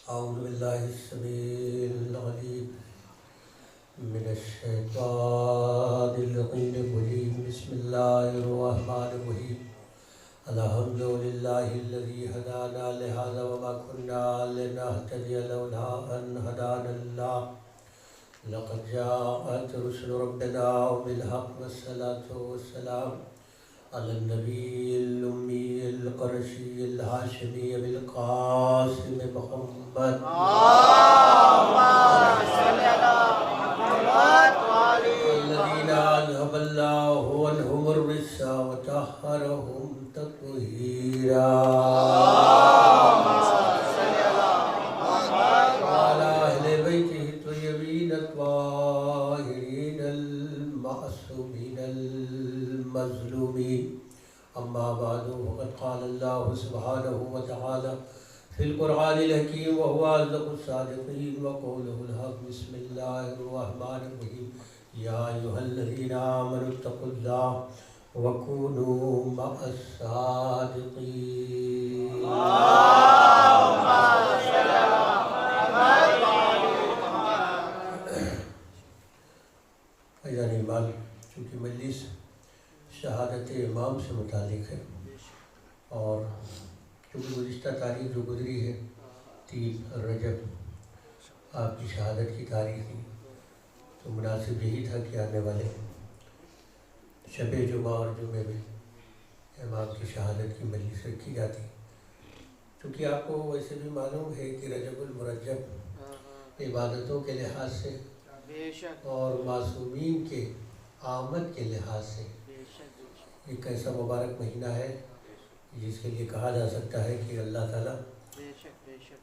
أعوذ بالله السميع العليم من الشيطان الرجيم بسم الله الرحمن الرحيم الحمد لله الذي هدانا لهذا وما كنا لنهتدي لولا أن هدانا الله لقد جاءت رسل ربنا بالحق والصلاة والسلام على النبي الأمي القرشي الهاشمي بالقاسم محمد الذين أذهب الله عنهم الرجس وطهرهم تطهيرا وعلى أهل بيته الطيبين الطاهرين المعصومين المظلومين أما بعد فقد قال الله سبحانه وتعالى في القرآن الحكيم وهو أصدق الصادقين وقوله الحق بسم الله الرحمن الرحيم يا أيها الذين آمنوا اتقوا الله وكونوا مع الصادقين عزیزان ایمان، چونکہ مجلس شہادت امام سے متعلق ہے اور چونکہ گزشتہ تاریخ جو گزری ہے 3 رجب آپ کی شہادت کی تاریخ تھی، تو مناسب یہی تھا کہ آنے والے شب جمعہ اور جمعے میں امام کی شہادت کی مجلس رکھی جاتی، چونکہ آپ کو ویسے بھی معلوم ہے کہ رجب المرجب عبادتوں کے لحاظ سے اور معصومین کے آمد کے لحاظ سے ایک ایسا مبارک مہینہ ہے جس کے لیے کہا جا سکتا ہے کہ اللہ تعالیٰ،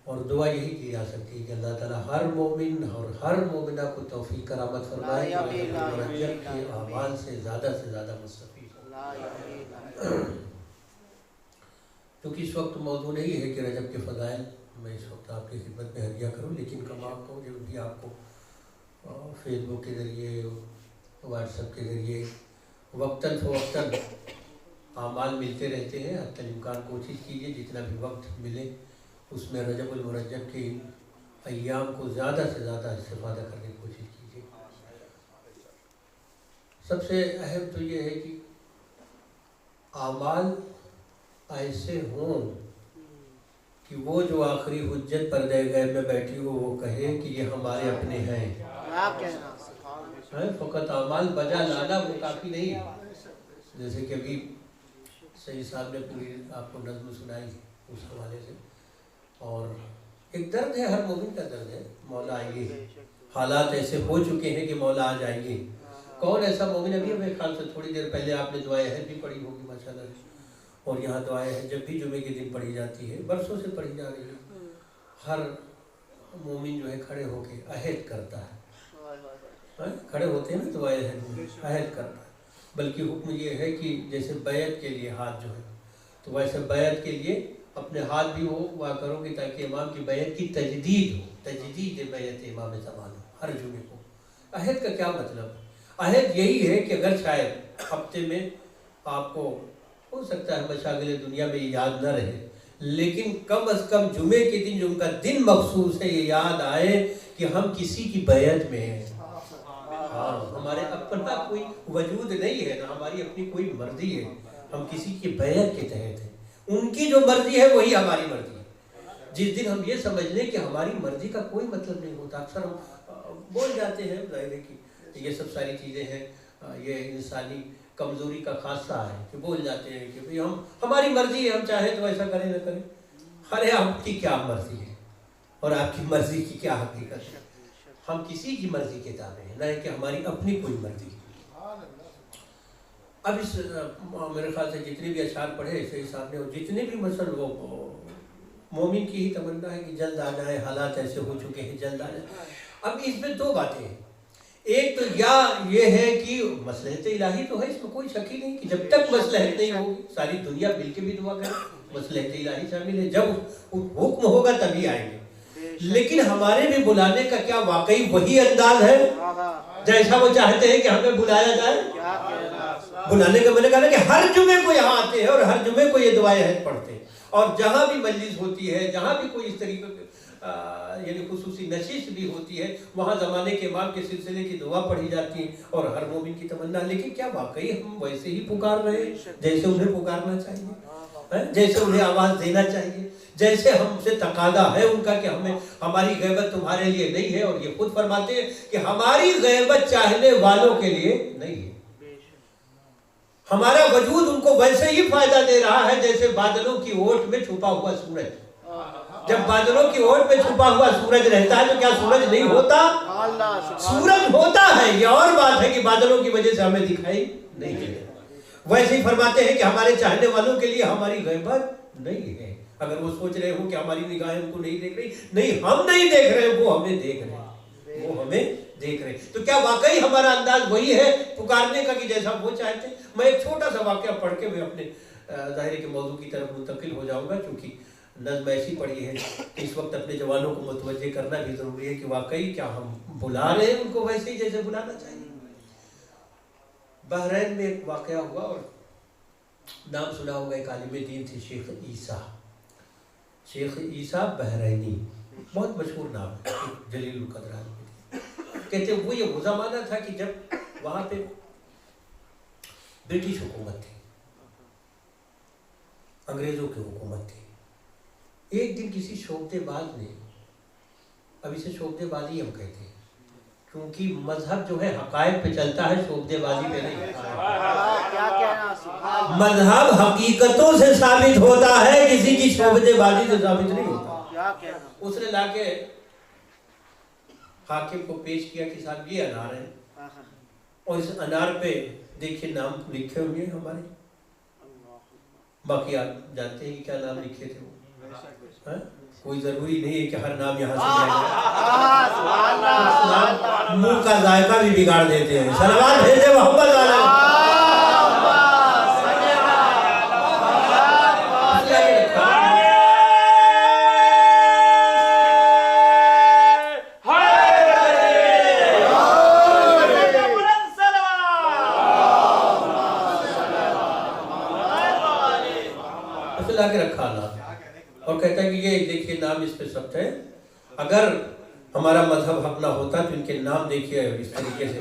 اور دعا یہی کی جا سکتی ہے کہ اللہ تعالیٰ ہر مومن اور ہر مومنہ کو توفیق کرامت فرمائے کہ مرجب کے اعمال سے زیادہ مستفید ہو۔ کیونکہ اس وقت موضوع نہیں ہے کہ رجب کے فضائل میں اس وقت آپ کی خدمت میں ہدیہ کروں، لیکن کم آپ کو جب بھی آپ کو فیس بک کے ذریعے، واٹس ایپ کے ذریعے وقتاً فوقتاً اعمال ملتے رہتے ہیں، حتی الامکان کوشش کیجیے جتنا بھی وقت ملے اس میں رجب المرجب کے ایام کو زیادہ سے زیادہ استفادہ کرنے کی کوشش کیجیے۔ سب سے اہم تو یہ ہے کہ اعمال ایسے ہوں کہ وہ جو آخری حجت پردہ غیب میں بیٹھی ہو وہ کہے کہ یہ ہمارے اپنے ہیں۔ فقط اعمال بجا لانا وہ کافی نہیں ہے، جیسے کہ ابھی سید صاحب نے پوری آپ کو نظم سنائی اس حوالے سے، اور ایک درد ہے، ہر مومن کا درد ہے، مولا آئیے، حالات ایسے ہو چکے ہیں کہ مولا آ جائیے۔ کون ایسا مومن؟ ابھی میرے خیال سے تھوڑی دیر پہلے آپ نے دعائے عہد بھی پڑھی ہوگی ماشاءاللہ، اور یہاں دعائے عہد جب بھی جمعے کے دن پڑھی جاتی ہے، برسوں سے پڑھی جا رہی ہے، ہر مومن جو ہے کھڑے ہو کے عہد کرتا ہے، کھڑے ہوتے ہیں نا دعائے عہد میں، عہد کرتا ہے، بلکہ حکم یہ ہے کہ جیسے بیعت کے لیے ہاتھ جو ہے تو ویسے بیعت کے لیے اپنے ہاتھ بھی ہوا کرو گے تاکہ امام کی بیعت کی تجدید ہو، تجدید بیعت امام زمان ہو ہر جمعے کو۔ عہد کا کیا مطلب ہے؟ عہد یہی ہے کہ اگر شاید ہفتے میں آپ کو ہو سکتا ہے مشاغل دنیا میں یہ یاد نہ رہے، لیکن کم از کم جمعے کے دن جو ان کا دن مخصوص ہے یہ یاد آئے کہ ہم کسی کی بیعت میں ہیں، ہمارے اپنا کوئی وجود نہیں ہے، نہ ہماری اپنی کوئی مرضی ہے، ہم کسی کی بیعت کے تحت ہیں، ان کی جو مرضی ہے وہی ہماری مرضی ہے۔ جس دن ہم یہ سمجھ لیں کہ ہماری مرضی کا کوئی مطلب نہیں ہوتا، اکثر ہم بول جاتے ہیں، ظاہر ہے کہ یہ سب ساری چیزیں ہیں، یہ انسانی کمزوری کا خاصہ ہے کہ بول جاتے ہیں کہ بھئی ہماری مرضی ہے، ہم چاہیں تو ایسا کریں نہ کریں۔ ارے آپ کی کیا مرضی ہے اور آپ کی مرضی کی کیا حقیقت ہے؟ ہم کسی کی مرضی کے تابع ہیں، نہ کہ ہماری اپنی کوئی مرضی۔ اب اس میرے خیال سے جتنے بھی اشعار پڑھے صحیح صاحب نے، اور جتنے بھی مثلا وہ مومن کی ہی تمنا ہے کہ جلد آ جائے، حالات ایسے ہو چکے ہیں جلد آ جائے۔ اب اس میں 2 باتیں ہیں، ایک تو یا یہ ہے کہ مصلحت الہی تو ہے، اس میں کوئی شک ہی نہیں کہ جب تک مصلحت نہیں ہوگی ساری دنیا مل کے بھی دعا کرے، مصلحت الہی شامل ہے، جب حکم ہوگا تبھی آئیں گے۔ لیکن ہمارے بھی بلانے کا کیا واقعی وہی انداز ہے جیسا وہ چاہتے ہیں کہ ہمیں بلایا جائے؟ بلانے کا میں نے کہا کہ ہر جمعے کو یہاں آتے ہیں اور ہر جمعے کو یہ دعائیں عہد پڑھتے ہیں، اور جہاں بھی مجلس ہوتی ہے، جہاں بھی کوئی اس طریقے یعنی خصوصی نشست بھی ہوتی ہے، وہاں زمانے کے امام کے سلسلے کی دعا پڑھی جاتی ہے اور ہر مومن کی تمنا. لیکن کیا واقعی ہم ویسے ہی پکار رہے ہیں جیسے انہیں پکارنا چاہیے، جیسے انہیں آواز دینا چاہیے، جیسے ہم سے تقاضا ہے ان کا کہ ہماری غیبت تمہارے لیے نہیں ہے؟ اور یہ خود فرماتے ہیں کہ ہماری غیبت چاہنے والوں کے لیے نہیں ہے. ہمارا وجود ان کو ویسے ہی فائدہ دے رہا ہے جیسے بادلوں کی اوٹ میں چھپا ہوا سورج. جب بادلوں کی اوٹ میں چھپا ہوا سورج رہتا ہے تو کیا سورج نہیں ہوتا؟ سورج ہوتا ہے، یہ اور بات ہے کہ بادلوں کی وجہ سے ہمیں دکھائی نہیں دیتا. ویسے ہی فرماتے ہیں کہ ہمارے چاہنے والوں کے لیے ہماری غیبت نہیں ہے. اگر وہ سوچ رہے ہو کہ ہماری نگاہیں ان کو نہیں دیکھ رہی، نہیں، ہم نہیں دیکھ رہے، وہ ہمیں دیکھ رہے ہیں، وہ ہمیں دیکھ رہے. تو کیا واقعی ہمارا انداز وہی ہے پکارنے کا کہ جیسا وہ چاہتے ہیں؟ میں ایک چھوٹا سا واقعہ پڑھ کے میں اپنے ظاہر کے موضوع کی طرف منتقل ہو جاؤں گا، چونکہ نظم ایسی پڑھی ہے کہ اس وقت اپنے جوانوں کو متوجہ کرنا بھی ضروری ہے کہ واقعی کیا ہم بلا رہے ہیں ان کو ویسے ہی جیسے بلانا چاہیے. بحرین میں ایک واقعہ ہوا، اور نام سنا ہوگا، ایک عالم دین تھے شیخ عیسیٰ. شیخ عیسیٰ بحرینی، بہت مشہور نام ہے، جلیل القدر آدمی. کہتے وہ یہ وہ زمانہ تھا کہ جب وہاں پہ برٹش حکومت تھی، انگریزوں کی حکومت تھی. ایک دن کسی شعبدے باز نے، اب اسے شعبدے بازی ہم کہتے ہیں کیونکہ مذہب جو ہے حقائق پہ چلتا ہے، شعبدے بازی پہ نہیں. مذہب حقیقتوں سے ثابت ہوتا ہے، کسی کی شعبدے بازی سے ثابت نہیں ہوتا. اس نے لا کے حاکم کو پیش کیا کہ صاحب یہ انار ہے، اور اس انار پہ دیکھیے نام لکھے ہوئے ہیں ہمارے. باقی آپ جانتے ہیں کہ کیا نام لکھے تھے وہ؟ کوئی ضروری نہیں ہے کہ ہر نام یہاں سے جائے. منہ کا ذائقہ بھی بگاڑ دیتے ہیں. صلوات بھیجے محمد علیہ. اور کہتا ہے کہ یہ دیکھیے نام اس پہ سخت ہے، اگر ہمارا مذہب حق نہ ہوتا تو ان کے نام دیکھیے اس طریقے سے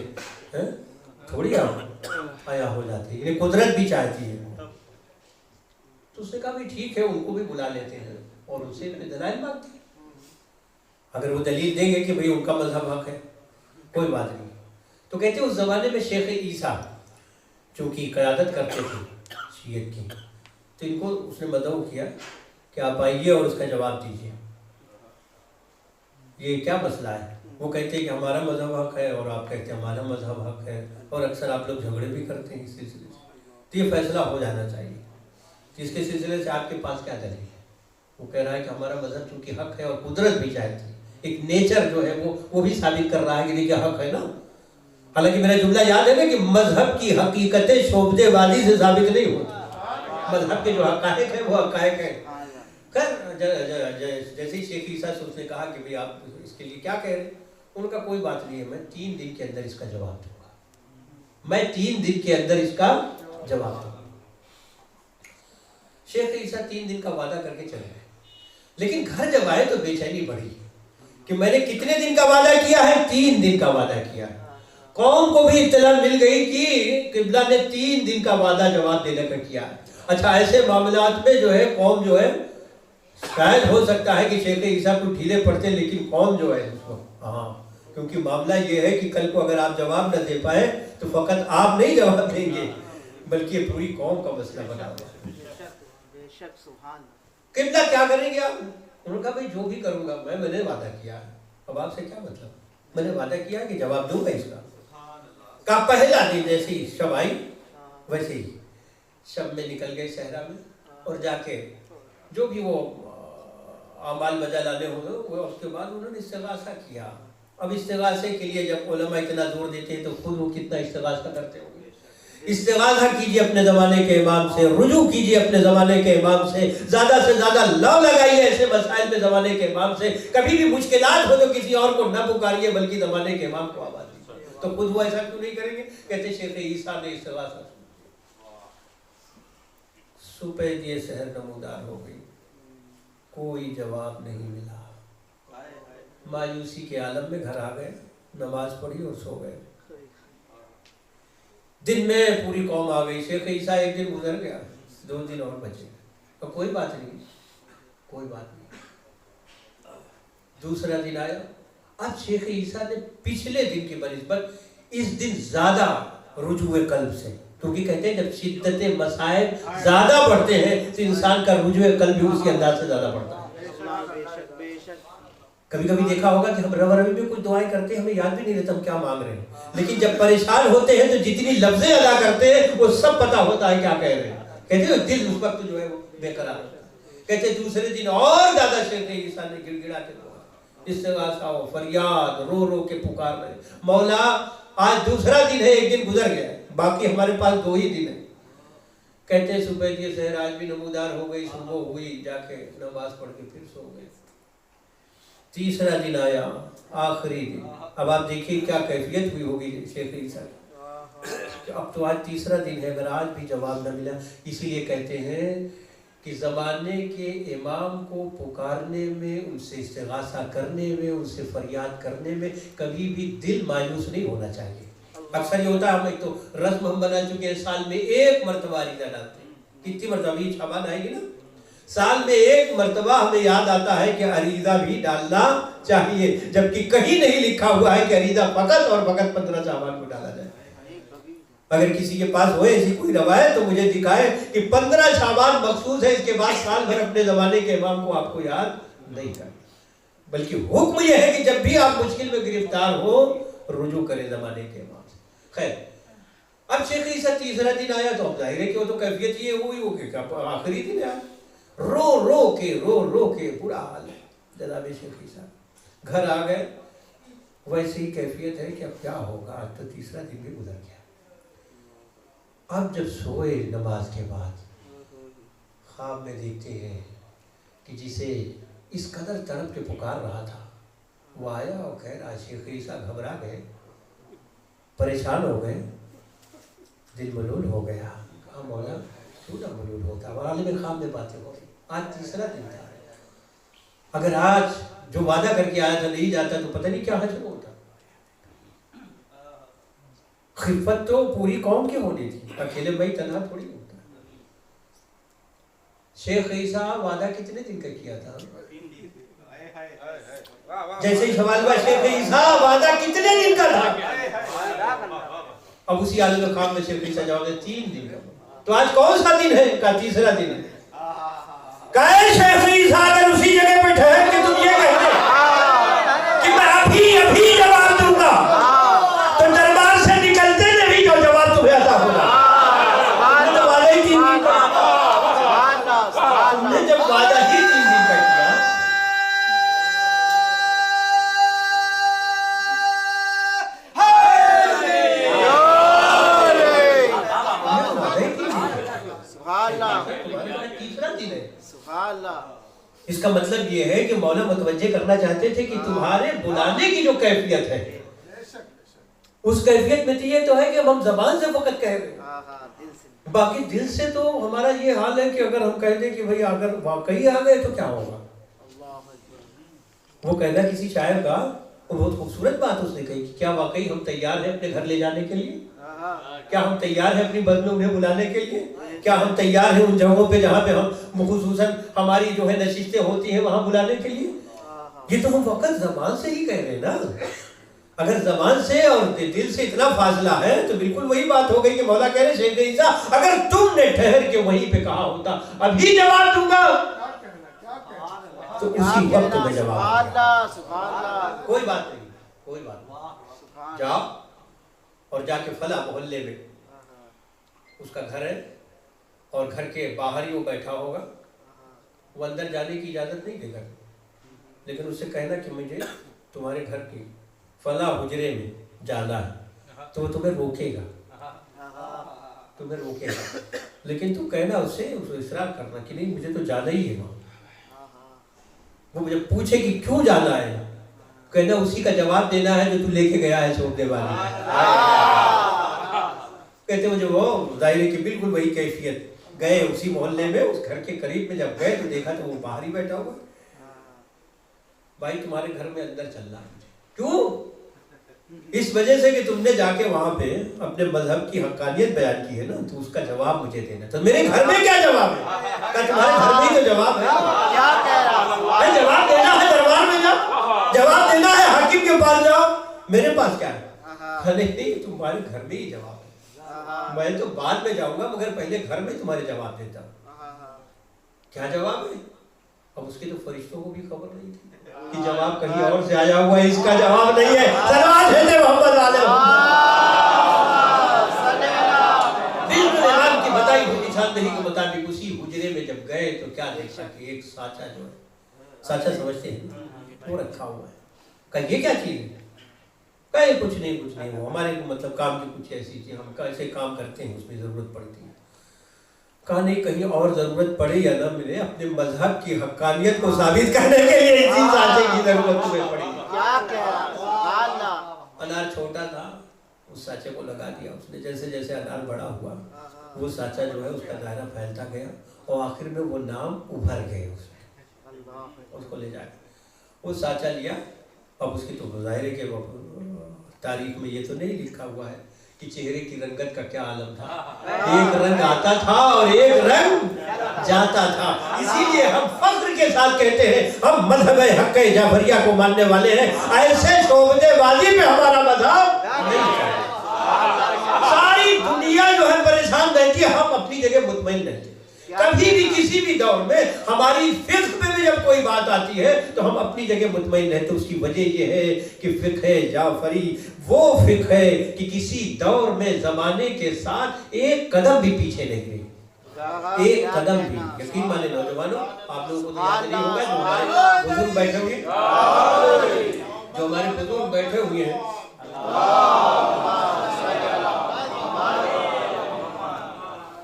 تھوڑی آیا ہو جاتے، یعنی قدرت بھی چاہتی ہے. تو اس نے کہا بھی ٹھیک ہے، ان کو بھی بلا لیتے ہیں اور ان سے دلائل مانگتے ہیں. اگر وہ دلیل دیں گے کہ بھئی ان کا مذہب حق ہے، کوئی بات نہیں. تو کہتے ہیں اس زمانے میں شیخ عیسیٰ چونکہ قیادت کرتے تھے شیعت کی، تو ان کو اس نے مدعو کیا کہ آپ آئیے اور اس کا جواب دیجیے، یہ کیا مسئلہ ہے. وہ کہتے ہیں کہ ہمارا مذہب حق ہے اور آپ کہتے ہیں ہمارا مذہب حق ہے، اور اکثر آپ لوگ جھگڑے بھی کرتے ہیں اس سلسلے سے، تو یہ فیصلہ ہو جانا چاہیے. اس کے سلسلے سے آپ کے پاس کیا دلیل ہے؟ وہ کہہ رہا ہے کہ ہمارا مذہب چونکہ حق ہے اور قدرت بھی چاہتی ہے، ایک نیچر جو ہے وہ بھی ثابت کر رہا ہے کہ دیکھیے حق ہے نا. حالانکہ میرا جملہ یاد ہے نا کہ مذہب کی حقیقتیں شعبدے بازی سے ثابت نہیں ہوتی. مذہب کے جو حقائق ہیں وہ حقائق ہیں. جیسے ہی شیخ عیسیٰ سے اس نے کہا کہ آپ اس کے لیے کیا کہہ رہے ہیں، ان کا کوئی بات نہیں ہے، میں 3 دن کے اندر اس کا جواب دوں گا، میں 3 دن کے اندر اس کا جواب دوں گا. شیخ عیسیٰ 3 دن کا وعدہ کر کے چلے گئے، لیکن گھر جب آئے تو بے چینی بڑھی کہ میں نے کتنے دن کا وعدہ کیا ہے؟ 3 دن کا وعدہ کیا ہے. قوم کو بھی اطلاع مل گئی کہ قبلہ نے 3 دن کا وعدہ جواب دینے کا کیا ہے. اچھا ایسے معاملات میں جو ہے قوم جو ہے شاید ہو سکتا ہے کہ شیخ عیسیٰ کو ڈھیلے پڑتے، لیکن قوم جو ہے اس کو کیونکہ معاملہ یہ ہے کہ کل کو اگر آپ جواب نہ دے پائے تو فقط آپ نہیں جواب دیں گے بلکہ یہ پوری قوم کا مسئلہ بنا ہوا ہے. قبلہ کیا کریں گے آپ؟ انہوں نے کہا بھائی جو بھی کروں گا میں نے وعدہ کیا ہے، اب آپ سے کیا مطلب، میں نے وعدہ کیا کہ جواب دوں گا اس کا. کہا پہلا دن جیسے ہی شب آئی ویسے ہی شب میں نکل گئے صحرا میں، اور جا کے جو بھی وہ اعمال بجا لانے ہوئے وہ اس کے بعد انہوں نے استغاثہ کیا. اب استغاثے کے لیے جب علماء اتنا زور دیتے ہیں تو خود وہ کتنا استغاثہ کرتے ہوں گے. استغاثہ کیجئے اپنے زمانے کے امام سے، رجوع کیجئے اپنے زمانے کے امام سے، زیادہ سے زیادہ لو لگائیے ایسے مسائل میں زمانے کے امام سے. کبھی بھی مشکلات ہو تو کسی اور کو نہ پکاریے بلکہ زمانے کے امام کو آواز دیجیے. تو خود وہ ایسا کیوں نہیں کریں گے؟ کہتے شیخ عیسیٰ نے استغاثہ صبح یہ سحر نمودار ہو گئی. کوئی جواب نہیں ملا۔ مایوسی کے عالم میں گھر آ گئے، نماز پڑھی اور سو گئے۔ دن میں پوری قوم آ گئی، شیخ عیسیٰ ایک دن گزر گیا، 2 دن اور بچے، تو کوئی بات نہیں، کوئی بات نہیں۔ دوسرا دن آیا، اب شیخ عیسیٰ نے پچھلے دن کی بنسبت اس دن زیادہ رجوع قلب سے، کیونکہ کہتے ہیں جب شدت مسائب زیادہ بڑھتے ہیں تو انسان کا رجوع قلب بھی اسی انداز سے زیادہ بڑھتا ہے۔ کبھی کبھی دیکھا ہوگا کہ ہم روی میں کچھ دعائیں کرتے ہیں، ہمیں یاد بھی نہیں رہتا ہم کیا مانگ رہے ہیں، لیکن جب پریشان ہوتے ہیں تو جتنی لفظیں ادا کرتے ہیں وہ سب پتا ہوتا ہے کیا کہہ رہے ہیں۔ کہتے ہیں دل اس وقت جو ہے وہ بے قرار ہوتا ہے۔ کہتے ہیں دوسرے دن اور زیادہ شیخ عیسیٰ نے گڑ گڑا کے دعا، استغاثہ و فریاد رو رو کے پکار رہے، مولا آج دوسرا دن ہے، ایک دن گزر گیا، باقی ہمارے پاس 2 ہی دن ہیں۔ کہتے ہیں صبح کی سحر آج بھی نمودار ہو گئی، صبح ہوئی، جا کے نماز پڑھ کے پھر سو گئے۔ تیسرا دن آیا، آخری دن، اب آپ دیکھیے کیا کیفیت ہوئی ہوگی شیخ عیسیٰ کی۔ اب تو آج تیسرا دن ہے، اگر آج بھی جواب نہ ملا، اسی لیے کہتے ہیں کہ زمانے کے امام کو پکارنے میں، ان سے استغاثہ کرنے میں، ان سے فریاد کرنے میں کبھی بھی دل مایوس نہیں ہونا چاہیے۔ اکثر یہ ہوتا ہے، ہم ایک تو رسم ہم بنا چکے ہیں، سال میں 1 مرتبہ عریضہ ڈالتے ہیں، کتنی مرتبہ یہ شعبان آئے گی نا، سال میں 1 مرتبہ ہمیں یاد آتا ہے کہ عریضہ بھی ڈالنا چاہیے، جبکہ کہیں نہیں لکھا ہوا ہے کہ عریضہ فقط اور فقط 15 شعبان کو ڈالا جائے۔ اگر کسی کے پاس ہوئے ایسی کوئی روایت تو مجھے دکھائے کہ 15 شعبان مخصوص ہے، اس کے بعد سال بھر اپنے زمانے کے امام کو آپ کو یاد نہیں کرنا، بلکہ حکم یہ ہے کہ جب بھی آپ مشکل میں گرفتار ہو رجوع کریں زمانے کے امام سے۔ خیر، اب شیخ عیسیٰ تیسرا دن آیا تو اب ظاہر ہے کہ وہ تو کیفیت یہ ہوئی ہو کہ آخری دن آیا، رو رو کے برا حال ہے جناب شیخ عیسیٰ۔ گھر آ گئے، ویسی ہی کیفیت ہے کہ اب کیا ہوگا، آج تو تیسرا دن بھی گزر گیا۔ اب جب سوئے نماز کے بعد، خواب میں دیکھتے ہیں کہ جسے اس قدر تڑپ کے پکار رہا تھا وہ آیا اور کہہ رہا، شیخ عیسیٰ گھبرا گئے، پریشان ہو گئے، دل ملول ہو گیا۔ کہا مولا کیوں نہ ملول ہوتا، اور عالم خواب میں باتیں ہو رہی، آج تیسرا دن تھا، اگر آج جو وعدہ کر کے آیا تھا نہیں جاتا تو پتہ نہیں کیا حشر ہوتا۔ خفت تو پوری قوم کی ہونی تھی، اکیلے بھائی تنہا تھوڑی ہوتا۔ شیخ عیسیٰ وعدہ کتنے دن کا کیا تھا؟ جیسے ہی سوال ہوا شیخ عیسیٰ وعدہ کتنے دن کا تھا، اب اسی عالم خواب میں شیخ عیسیٰ جواب دے 3 دن کا۔ تو آج کون سا دن ہے؟ کہا تیسرا دن ہے۔ کہے شیخ عیسیٰ اگر اسی جگہ پہ ٹھہر کے تم یہ کہتے کہ میں ابھی جواب دوں گا تو دربار سے نکلتے نہیں جو جواب تمہیں عطا ہوگا۔ تو وعدہ ہی 3 دن کا، تم نے جب وعدہ ہی 3 دن کا کیا، اس کا مطلب یہ ہے کہ مولا متوجہ کرنا چاہتے تھے کہ تمہارے بلانے کی جو کیفیت ہے اس کیفیت میں تو یہ تو ہے کہ ہم زبان سے فقط کہہ رہے ہیں، باقی دل سے تو ہمارا یہ حال ہے کہ اگر ہم کہہ دیں کہ بھئی اگر واقعی آ گئے تو کیا ہوگا۔ وہ کہنا کسی شاعر کا، بہت خوبصورت بات اس نے کہی کہ کیا واقعی ہم تیار ہیں اپنے گھر لے جانے کے لیے، کیا ہم تیار ہیں اپنی بزم میں انہیں بلانے کے لیے، کیا ہم تیار ہیں ان جگہوں پہ جہاں پہ ہم خصوصاً ہماری جو ہے نشستیں ہوتی ہیں وہاں بلانے کے لیے۔ یہ تو ہم فقط زبان سے ہی کہہ رہے ہیں نا، اگر زبان سے اور دل سے اتنا فاصلہ ہے تو بالکل وہی بات ہو گئی کہ مولا کہہ رہے شیخ عیسیٰ اگر تم نے ٹھہر کے وہیں پہ کہا ہوتا ابھی جواب دوں گا تو اسی وقت میں جواب دوں۔ کوئی بات نہیں، کوئی بات نہیں، جاؤ اور جا کے فلاں محلے میں اس کا گھر ہے اور گھر کے باہر ہی وہ بیٹھا ہوگا، وہ اندر جانے کی اجازت نہیں دے گا، لیکن اس سے کہنا کہ مجھے تمہارے گھر کی فلاں حجرے میں جانا ہے، تو وہ تمہیں روکے گا، لیکن تم کہنا اس سے اصرار کرنا کہ نہیں مجھے تو جانا ہی ہے وہاں۔ وہ مجھے پوچھے کہ کیوں جانا ہے، کہنا اسی کا جواب دینا ہے جو تو لے کے گیا ہے چھوڑنے والے۔ کہتے مجھے وہ ظاہر ہے کہ بالکل وہی کیفیت गए उसी मोहल्ले में, उस घर के करीब में जब गए तो देखा तो वो बाहर ही बैठा हुआ। भाई तुम्हारे घर में अंदर चल रहा है। क्यों? इस वजह से कि तुमने जाके वहां पे अपने मजहब की हक्कानियत बयान की है ना, तो उसका जवाब मुझे देना। तो मेरे घर में क्या जवाब है? तुम्हारे घर में ही तो जवाब है। क्या कह रहा है? जवाब देना है दरबार में जाओ, जवाब देना है हाकिम के पास जाओ, मेरे पास क्या है? नहीं, तुम्हारे घर में ही जवाब है। मैं तो बाद में जाऊंगा, मगर पहले घर में तुम्हारे जवाब देता हूँ। क्या जवाब है? अब उसके तो फरिश्तों को भी खबर नहीं थी कि जवाब कहीं और से आया हुआ है, इसका जवाब नहीं है। सलावत है मोहम्मद वाले बिल्कुल ईमान की बताई हुई निशानदेही के मुताबिक उसी हुजरे में जब गए तो क्या देखा कि एक साचा जो है, साचा समझते हैं, वो रखा हुआ है। कहा ये क्या चीज है? कहे कुछ नहीं, वो हमारे मतलब काम की कुछ ऐसी चीज, हम कैसे काम करते हैं उसमें जरूरत पड़ती है। कहा नहीं, कहीं और जरूरत पड़े या ना मिले, अपने मजहब की हक्कानियत को साबित करने के लिए इसी साचे की जरूरत तुम्हें पड़ी। क्या कह रहा? अनार छोटा था, उस साचे को लगा दिया उसने। जैसे जैसे अनार बड़ा हुआ, वो साचा जो है उसका दायरा फैलता गया और आखिर में वो नाम उभर गए उसमें। उसको ले जाकर वो साचा लिया। अब उसकी तो ज़ाहिर के तारीख में ये तो नहीं लिखा हुआ है कि चेहरे की रंगत का क्या आलम था। एक रंग आता था और एक रंग जाता था। इसीलिए हम फख्र के साथ कहते हैं हम मजहब हक जाफरिया को मानने वाले हैं। ऐसे शोबदेबाजी में हमारा मजहब नहीं चलेगा। सारी दुनिया जो है परेशान रहती है, हम अपनी जगह मुतमईन रहते हैं। कभी भी किसी भी दौर में हमारी फिक्र में भी जब कोई बात आती है तो हम अपनी जगह मुतमईन रहते हैं। उसकी वजह यह है कि फिक्र जाफरी वो फिक्र है कि किसी दौर में जमाने के साथ एक कदम भी पीछे नहीं गई, एक कदम भी। यकीन माने नौजवानों, आप लोगों को तो याद नहीं होगा, जो हमारे बुजुर्ग बैठे हुए हैं, जो हमारे बुजुर्ग बैठे हुए हैं,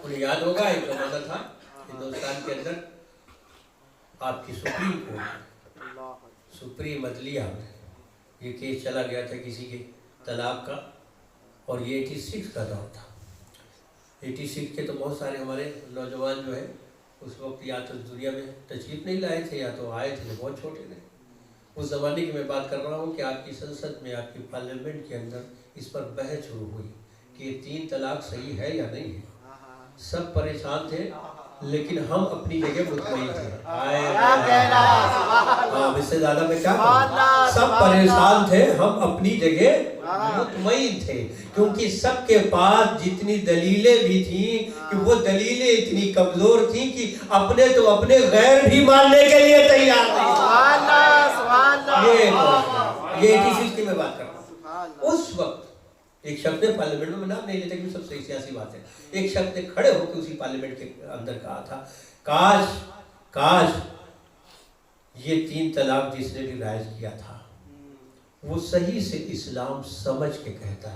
उन्हें याद होगा एक जमाना था हिंदुस्तान के अंदर, आपकी सुप्रीम कोर्ट, सुप्रीम अदलिया में ये केस चला गया था किसी के तलाक का, और ये 86 का दौर था। 86 के तो बहुत सारे हमारे नौजवान जो है उस वक्त या तो दुनिया में तशरीफ नहीं लाए थे या तो आए थे, बहुत छोटे थे। उस ज़माने की मैं बात कर रहा हूँ कि आपकी संसद में, आपकी पार्लियामेंट के अंदर इस पर बहस शुरू हुई कि ये 3 तलाक सही है या नहीं है। सब परेशान थे, लेकिन हम अपनी जगह मुतमईन थे। इससे ज्यादा मैं क्या कहूं? सब परेशान थे, हम अपनी जगह मुतमईन थे, क्योंकि सबके पास जितनी दलीलें भी थी कि वो दलीलें इतनी कमजोर थी कि अपने तो अपने गैर भी मानने के लिए तैयार नहीं। ये 86 की मैं बात कर रहा हूँ। उस वक्त एक शख्स ने पार्लियामेंट में, नाम नहीं लेते क्योंकि सब सही सियासी बात है, एक शख्स ने खड़े होकर उसी पार्लियामेंट के अंदर कहा था, काश ये 3 तलाक जिसने भी राइज किया था वो सही से इस्लाम समझ के कहता है।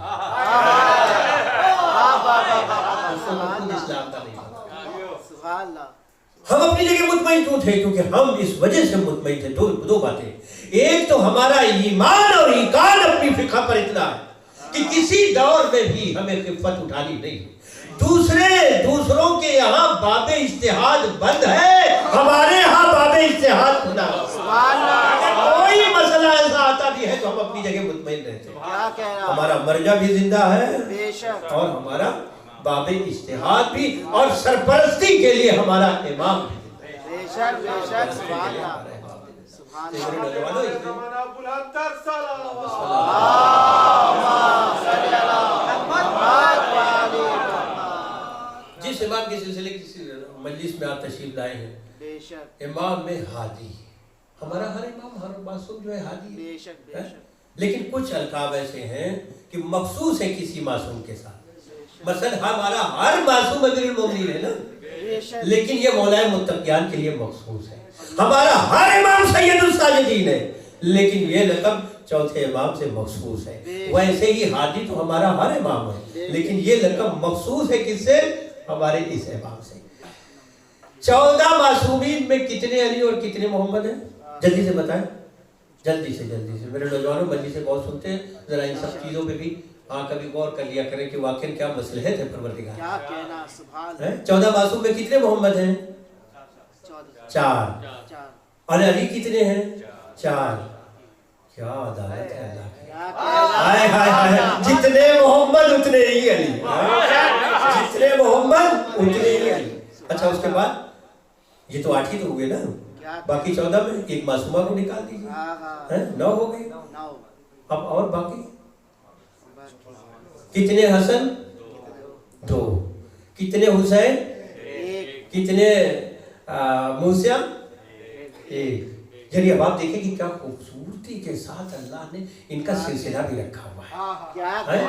इस्लाम का नहीं पता। हम अपनी जगह मुतमईन क्यों थे? क्योंकि हम इस वजह से मुतमईन थे। दो बातें। एक तो हमारा ईमान और ईकान अपनी फिक्र पर इतना है कि किसी दौर में भी हमें खिफ़त उठानी नहीं। दूसरों के यहाँ बाबे इज्तिहाद बंद है, हमारे यहाँ बाबे इज्तिहाद खुला। कोई मसला ऐसा आता भी है तो हम अपनी जगह मुतमईन रहते हैं। हमारा मर्जा भी जिंदा है और हमारा बाबे इज्तिहाद भी, और सरपरस्ती के लिए हमारा इमाम भी। जिस इमाम के सिलसिले की मजलिस में आप तशरीफ लाए हैं, इमाम में हादी, हमारा हर इमाम हर मासूम जो है हादी है, लेकिन कुछ अलकाब ऐसे हैं कि मखसूस है किसी मासूम के साथ। मसलन हमारा हर मासूम अमीरुल मोमिनीन है ना, लेकिन ये मौलाए मुत्तकियान के लिए मखसूस है। हमारा हर इमाम सैयदुल साजिदीन है, लेकिन ये लक़ब चौथे इमाम से मखसूस है। वैसे ही हादी तो हमारा हर इमाम है, लेकिन ये लक़ब मखसूस है किससे? हमारे इस इमाम से। 14 मासूमीन में कितने अली और कितने मोहम्मद हैं? जल्दी से बताएं, जल्दी से मेरे नौजवानों, मजलिस से बहुत सुनते हैं, जरा इन सब चीज़ों पे भी हाँ, कभी गौर कर लिया करें कि वाकई क्या मसलहत है परवरदिगार। क्या कहना, सुभान अल्लाह। 14 मासूम में कितने मोहम्मद हैं? 4। और अली कितने हैं? 4। क्या अदालत है अल्लाह की। हाय हाय हाय, जितने मोहम्मद उतने ही अली, जितने मोहम्मद उतने ही अली। अच्छा, उसके बाद ये तो 8 ही तो हुए ना, बाकी 14 में एक मासूमा को निकाल दीजिए, 9 हो गए। अब और बाकी कितने? हसन 2, कितने हुसैन? 1, कितने मूसा? 1। यानी अब आप देखें कि क्या खूबसूरती के साथ अल्लाह ने इनका सिलसिला भी रखा हुआ है।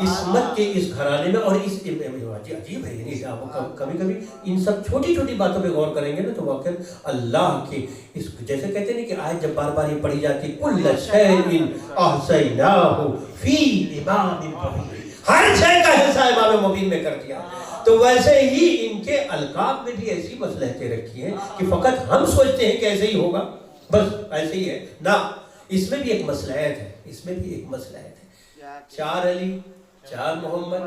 इस्मत के इस घराने में, और इस अजीब है, यानी आप कभी कभी इन सब छोटी छोटी बातों पे गौर करेंगे ना तो वाकई अल्लाह के इस, जैसे कहते हैं कि आज जब बार बार ये पढ़ी जाती है, कुल्ल शैइन अहसैनाहु फी इमामिन मुबीन, हर शय का हिस्सा इमाम मुबीन में कर दिया। तो वैसे ही इनके अलकाब में भी ऐसी मसलहतें रखी हैं कि फकत हम सोचते हैं कि ऐसे ही होगा, बस ऐसे ही है ना। इसमें भी एक मसलहत है, इसमें भी एक मसलहत है। 4 अली, 4 मोहम्मद,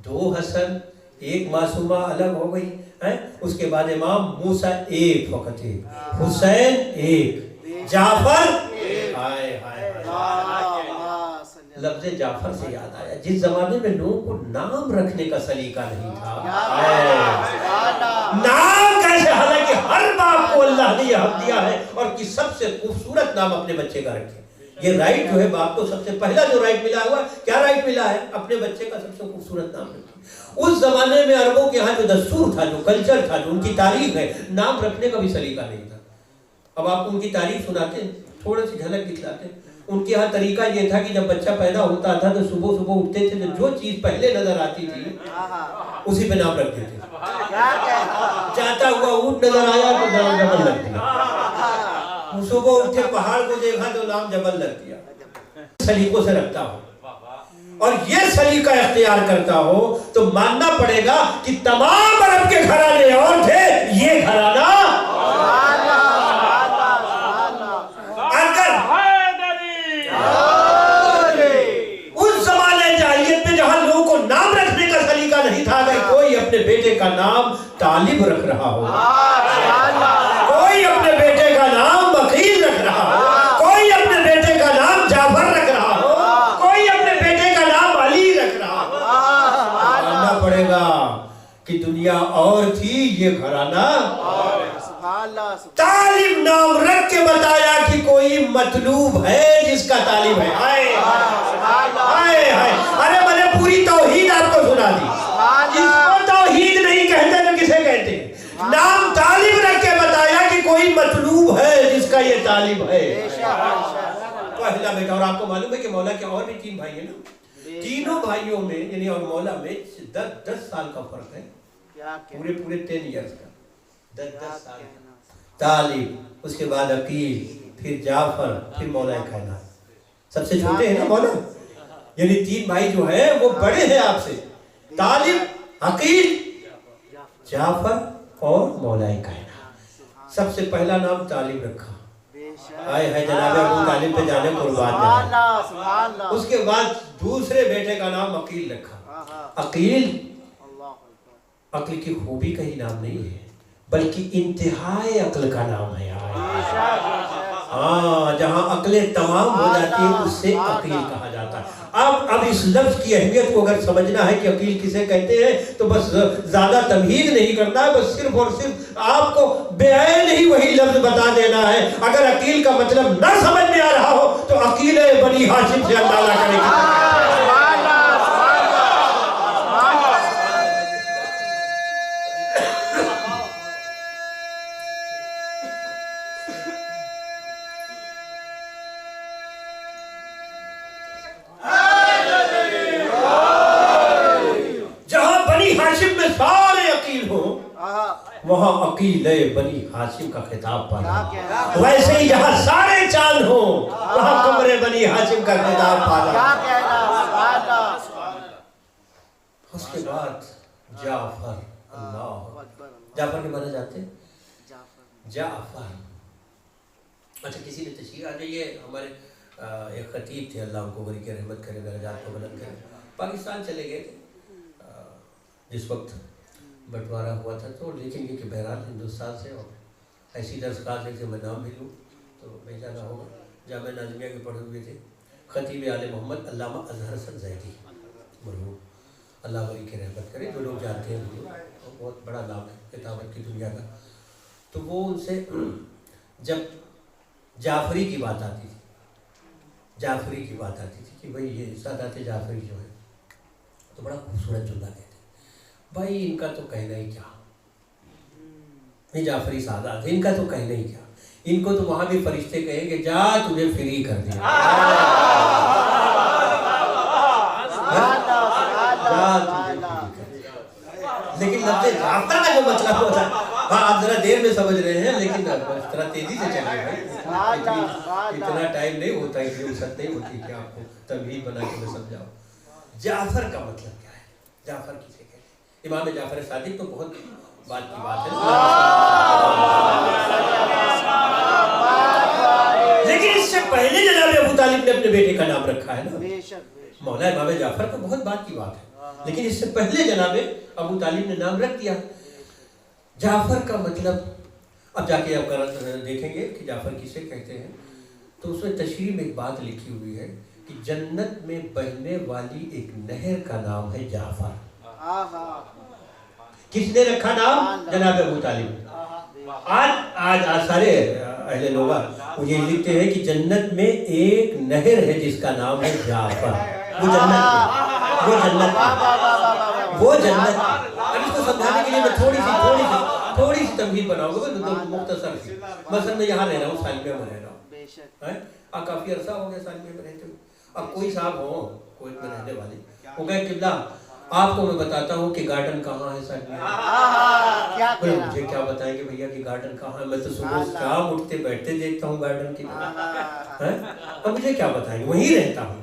2 हसन, 1 मासूमा अलग हो गई है। उसके बाद इमाम मूसा 1, फकत 1, हुसैन 1, जाफर। हाय हाय, लफ्ज़ जाफर से याद आया, जिस जमाने में लोगों को नाम रखने का सलीका नहीं था, नाम कैसे, हालांकि हर बाप को अल्लाह ने यह हक दिया है और कि सबसे खूबसूरत नाम अपने बच्चे का रखे। ये राइट जो है बाप को सबसे पहला जो राइट मिला हुआ, क्या राइट मिला है? अपने बच्चे का सबसे खूबसूरत नाम रखे। उस जमाने में अरबों के यहाँ जो दस्तूर था, जो कल्चर था, जो उनकी तारीख है, नाम रखने का भी सलीका नहीं था। अब आपको उनकी तारीफ सुनाते, थोड़ी सी झलक दिखलाते। उनके यहाँ तरीका ये था कि जब बच्चा पैदा होता था तो सुबह सुबह उठते थे, तो जो चीज पहले नजर आती थी उसी पे नाम रख देते। जाता हुआ ऊंट नजर आया तो नाम जबल लग दिया, सुबह उठे पहाड़ को देखा तो नाम जबल लग दिया। सलीकों से रखता हो और ये सलीका इख्तियार करता हो तो मानना पड़ेगा कि तमाम अरब के घराने और थे, ये घराना नहीं था। अगर कोई अपने बेटे का नाम तालिब रख रहा हो, कोई अपने बेटे का नाम वकील रख रहा हो, कोई अपने बेटे का नाम जाफर रख रहा हो, कोई अपने बेटे का नाम अली रख रहा हो, मानना पड़ेगा कि दुनिया और थी, ये घराना तालिब नाम रख के बताया कि कोई मतलूब है जिसका तालिब है। हाय हाय हाय, अरे मैंने पूरी तौहीद आपको सुना दी। इसको तौहीद नहीं कहते तो किसे कहते हैं? नाम तालिब रख के बताया कि कोई मतलूब है जिसका ये तालिब है। पहला बेटा, और आपको मालूम है कि मौला के और भी 3 भाई है ना, तीनों भाइयों में यानी और मौला में 10 साल का फर्क है, पूरे 10 इयर्स का, 10 साल। तालिब, उसके बाद अकील, फिर जाफर, फिर मौला कायनात। सबसे छोटे हैं ना मौला, यानी 3 भाई जो है वो बड़े हैं आपसे, तालिब, अकील, जाफर और मौला कायनात। सबसे पहला नाम तालिब रखा। हाय हाय, जनाब अबू तालिब पे जाने कुर्बान। उसके बाद दूसरे बेटे का नाम अकील रखा। अकील, अक्ल की खूबी का ही नाम नहीं है बल्कि इंतहाई अक्ल का नाम है। हाँ, जहाँ अक्लें तमाम हो जाती है उससे अकील कहा जाता है। अब इस लफ्ज की अहमियत को अगर समझना है कि अकील किसे कहते हैं तो बस ज्यादा तमहीद नहीं करना है, बस सिर्फ और सिर्फ आपको बेअन ही वही लफ्ज बता देना है। अगर अकील का मतलब ना समझ में आ रहा हो तो अकील बनी हाशिम से अंदाजा करेगी। वहाँ अकील बनी हाशिम का खिताब पाला। वैसे ही जहाँ सारे चांद हो वहाँ कमरे बनी हाशिम का खिताब पाला। उसके बाद जाफर, अल्लाह, जाफर के माने जाते हैं जाफर। अच्छा, किसी ने तशरीह आ जाइए, हमारे एक खतीब थे, अल्लाह उनको बड़ी के रहमत करे, दर्जात को बुलंद करे, पाकिस्तान चले गए थे जिस वक्त बंटवारा हुआ था, तो लेकिन ये कि बहरहाल हिंदुस्तान से और ऐसी दरख्वास्त है कि मैं नाम भी लूँ तो मैं जाना होगा। जामिया नाज़िमिया के पढ़े हुए थे खतीब आले मोहम्मद अल्लामा अज़हर हसन ज़ैदी मरहूम, अल्लाह वली की रहमत करे, जो लोग जानते हैं मुझे, तो बहुत बड़ा नाम है किताबत की दुनिया का। तो वो उनसे जब जाफरी की बात आती थी, जाफरी की बात आती थी कि भाई ये सादात जाफरी जो है, तो बड़ा खूबसूरत जुमला कहते हैं, भाई इनका तो कहना ही क्या, ये जाफरी सादात इनका तो कहना ही क्या, इनको तो वहां भी फरिश्ते कहेंगे जा तुझे फ्री कर दिया, लेकिन लफ्ज़ जाफर का जो मतलब होता है, हाँ आप जरा देर में समझ रहे हैं, लेकिन थोड़ा तेजी से चलिए भाई, इतना टाइम नहीं होता है, इतनी वसत नहीं होती कि आपको तमहीद बना के मैं समझाऊं। जाफर का मतलब क्या है, जाफर किसे कहते हैं? इमाम जाफर सादिक तो बहुत बात की बात है, लेकिन इससे पहले जनाब अबू तालिब ने अपने बेटे का नाम रखा है ना, मौला इमाम जाफर का बहुत बात की बात है, लेकिन इससे पहले जनाब अबू तालिब ने नाम रख दिया जाफर का मतलब। अब जाके आप देखेंगे कि जाफर किसे कहते हैं, तो उसमें तशरीह में एक बात लिखी हुई है कि जन्नत में बहने वाली एक नहर का नाम है जाफर। किसने रखा नाम? जनाब अबू तालिब। आज सारे अहले लोग मुझे लिखते हैं कि जन्नत में एक नहर है जिसका नाम है जाफर, वो जन्नत। अब इसको समझाने के लिए मैं थोड़ी सी तमहीद बनाऊंगा, तो मुख्तसर सी। मसलन मैं यहाँ रह रहा हूँ, सालमिया में रह रहा हूँ, काफी अरसा हो गया सालमिया में रहते हुए। अब कोई साहब हो कोई में रहने वाले, वो कहे किबला आपको मैं बताता हूँ कि गार्डन कहाँ है सालमिया। मुझे क्या बताएंगे भैया कि गार्डन कहाँ है, मैं तो सुबह शाम उठते बैठते देखता हूँ गार्डन की तरफ। अब मुझे क्या बताएंगे, वहीं रहता हूँ,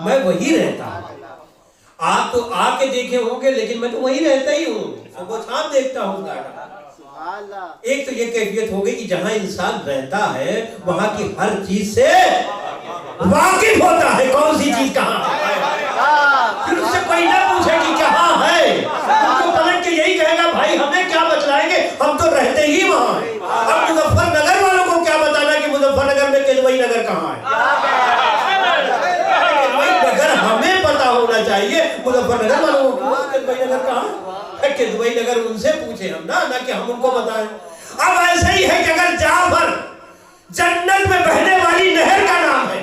मैं वहीं रहता हूँ। आप तो आके देखे होंगे, लेकिन मैं तो वहीं रहता ही हूँ, सुबह शाम देखता हूँ गार्डन। एक तो ये कैफियत हो गई कि जहाँ इंसान रहता है वहाँ की हर चीज से वाकिफ होता है, कौन सी चीज कहाँ है। फिर उससे कोई ना पूछे कि कहाँ है, तो पलट के यही कहेगा भाई हमें क्या बतलाएंगे, हम तो रहते ही वहाँ हैं। अब मुजफ्फरनगर वालों को क्या बताना कि मुजफ्फरनगर में किदवई नगर कहाँ है। हमें पता होना चाहिए मुजफ्फरनगर वालों को किदवई नगर कहाँ है, किदवई नगर उनसे पूछे हम ना कि हम उनको बताएं। अब ऐसे ही है कि अगर जाफर जन्नत में बहने वाली नहर का नाम है,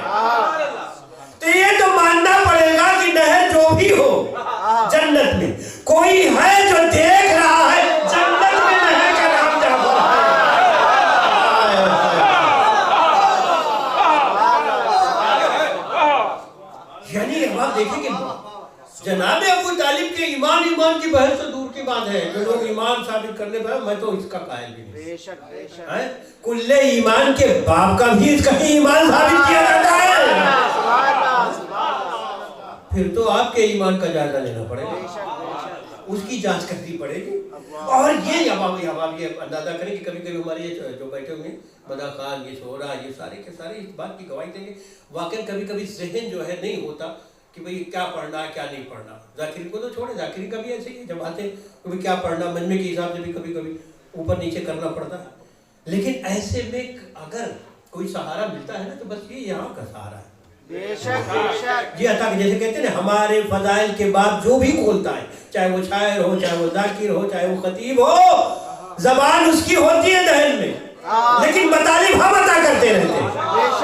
तो ये तो मानना पड़ेगा कि नहर जो भी हो जन्नत में कोई है जो देख रहा है, जन्नत में नहर का नाम जाफर है। यानी अब आप देखें कि जनाब अबू तालिब के ईमान की बहस से दूर की बात है, जो लोग ईमान साबित करने पर, मैं तो इसका कायल भी नहीं। बेशक कुल्ले ईमान के बाप का भी कहीं ईमान साबित किया जाता है, फिर तो आपके ईमान का जायजा लेना पड़ेगा, उसकी जांच करनी पड़ेगी। और ये अब ये अंदाजा करें कि कभी कभी हमारे ये जो बैठे होंगे मदा खान, ये शोरा, ये सारे के सारे इस बात की गवाही देंगे, वाकई कभी कभी ज़हन जो है नहीं होता कि भाई क्या पढ़ना क्या नहीं पढ़ना। जाकिरी को तो छोड़े, जाकिरी का भी ऐसे ही जब आते तो भाई क्या पढ़ना, मजमे के हिसाब से भी कभी कभी ऊपर नीचे करना पड़ता है। लेकिन ऐसे में अगर कोई सहारा मिलता है ना, तो बस ये यहाँ का सहारा है। जी अता जैसे कहते हैं ना, हमारे फजाइल के बाद जो भी खोलता है, चाहे वो शायर हो, चाहे वो जाकिर हो, चाहे वो खतीब हो, जबान उसकी होती है दहन में, लेकिन बतालिब हम अता करते रहते हैं,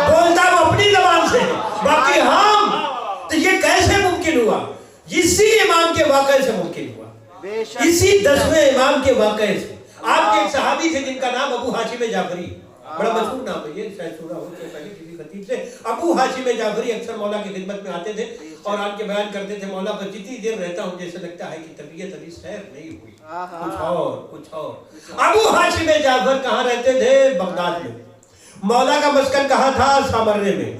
बोलता वो अपनी जबान से, बाकी हम। तो ये कैसे मुमकिन हुआ? इसी इमाम के वाक़े से मुमकिन हुआ, इसी 10वें इमाम के वाक़े से। आपके एक सहाबी थे जिनका नाम अबू हाशिम जाफरी, बड़ा मशहूर नाम है, ये शायद सुना हो पहले किसी खतीब से। अबू हाशिम जाफरी अक्सर मौला की खिदमत में आते थे और आके बयान करते थे, मौला बस जितनी देर रहता हूँ जैसे लगता है कि तबीयत अभी सैर नहीं हुई, कुछ और। अबू हाशिम जाफर कहाँ रहते थे? बगदाद में। मौला का मस्कन कहाँ था? सामर्रे में।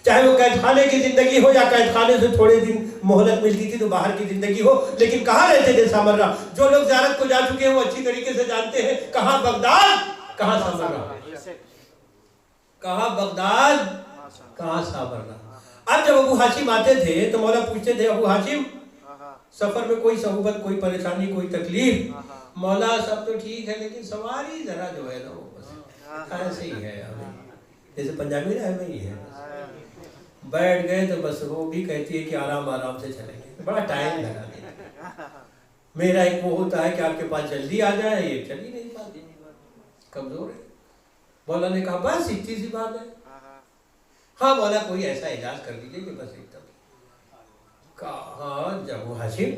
चाहे वो कैद खाने की जिंदगी हो या कैद खाने से थोड़े दिन मोहलत मिलती थी तो बाहर की जिंदगी हो, लेकिन कहाँ रहते थे? सामर्रा। जो लोग ज़ियारत को जा चुके हैं वो अच्छी तरीके से जानते हैं, कहाँ बगदाद, कहाँ सामर्रा, कहाँ बगदाद, कहाँ सामर्रा। अब जब अबू हाशिम आते थे तो मौला पूछते थे, अबू हाशिम सफर में कोई सहूबत, कोई परेशानी, कोई तकलीफ? मौला सब तो ठीक है लेकिन सवारी जरा जो है ना वो बस ऐसे ही है, जैसे पंजाबी ना वही है। बैठ गए तो बस वो भी कहती है कि आराम आराम से चलेंगे, बड़ा टाइम लगा देगा। मेरा एक वो होता है कि आपके पास जल्दी आ जाए, ये चल ही नहीं पाती, कमजोर है। मौला ने कहा बस इतनी सी बात है। हाँ मौला कोई ऐसा इजाज कर दीजिए कि बस एकदम। हाँ जब वो हाशिम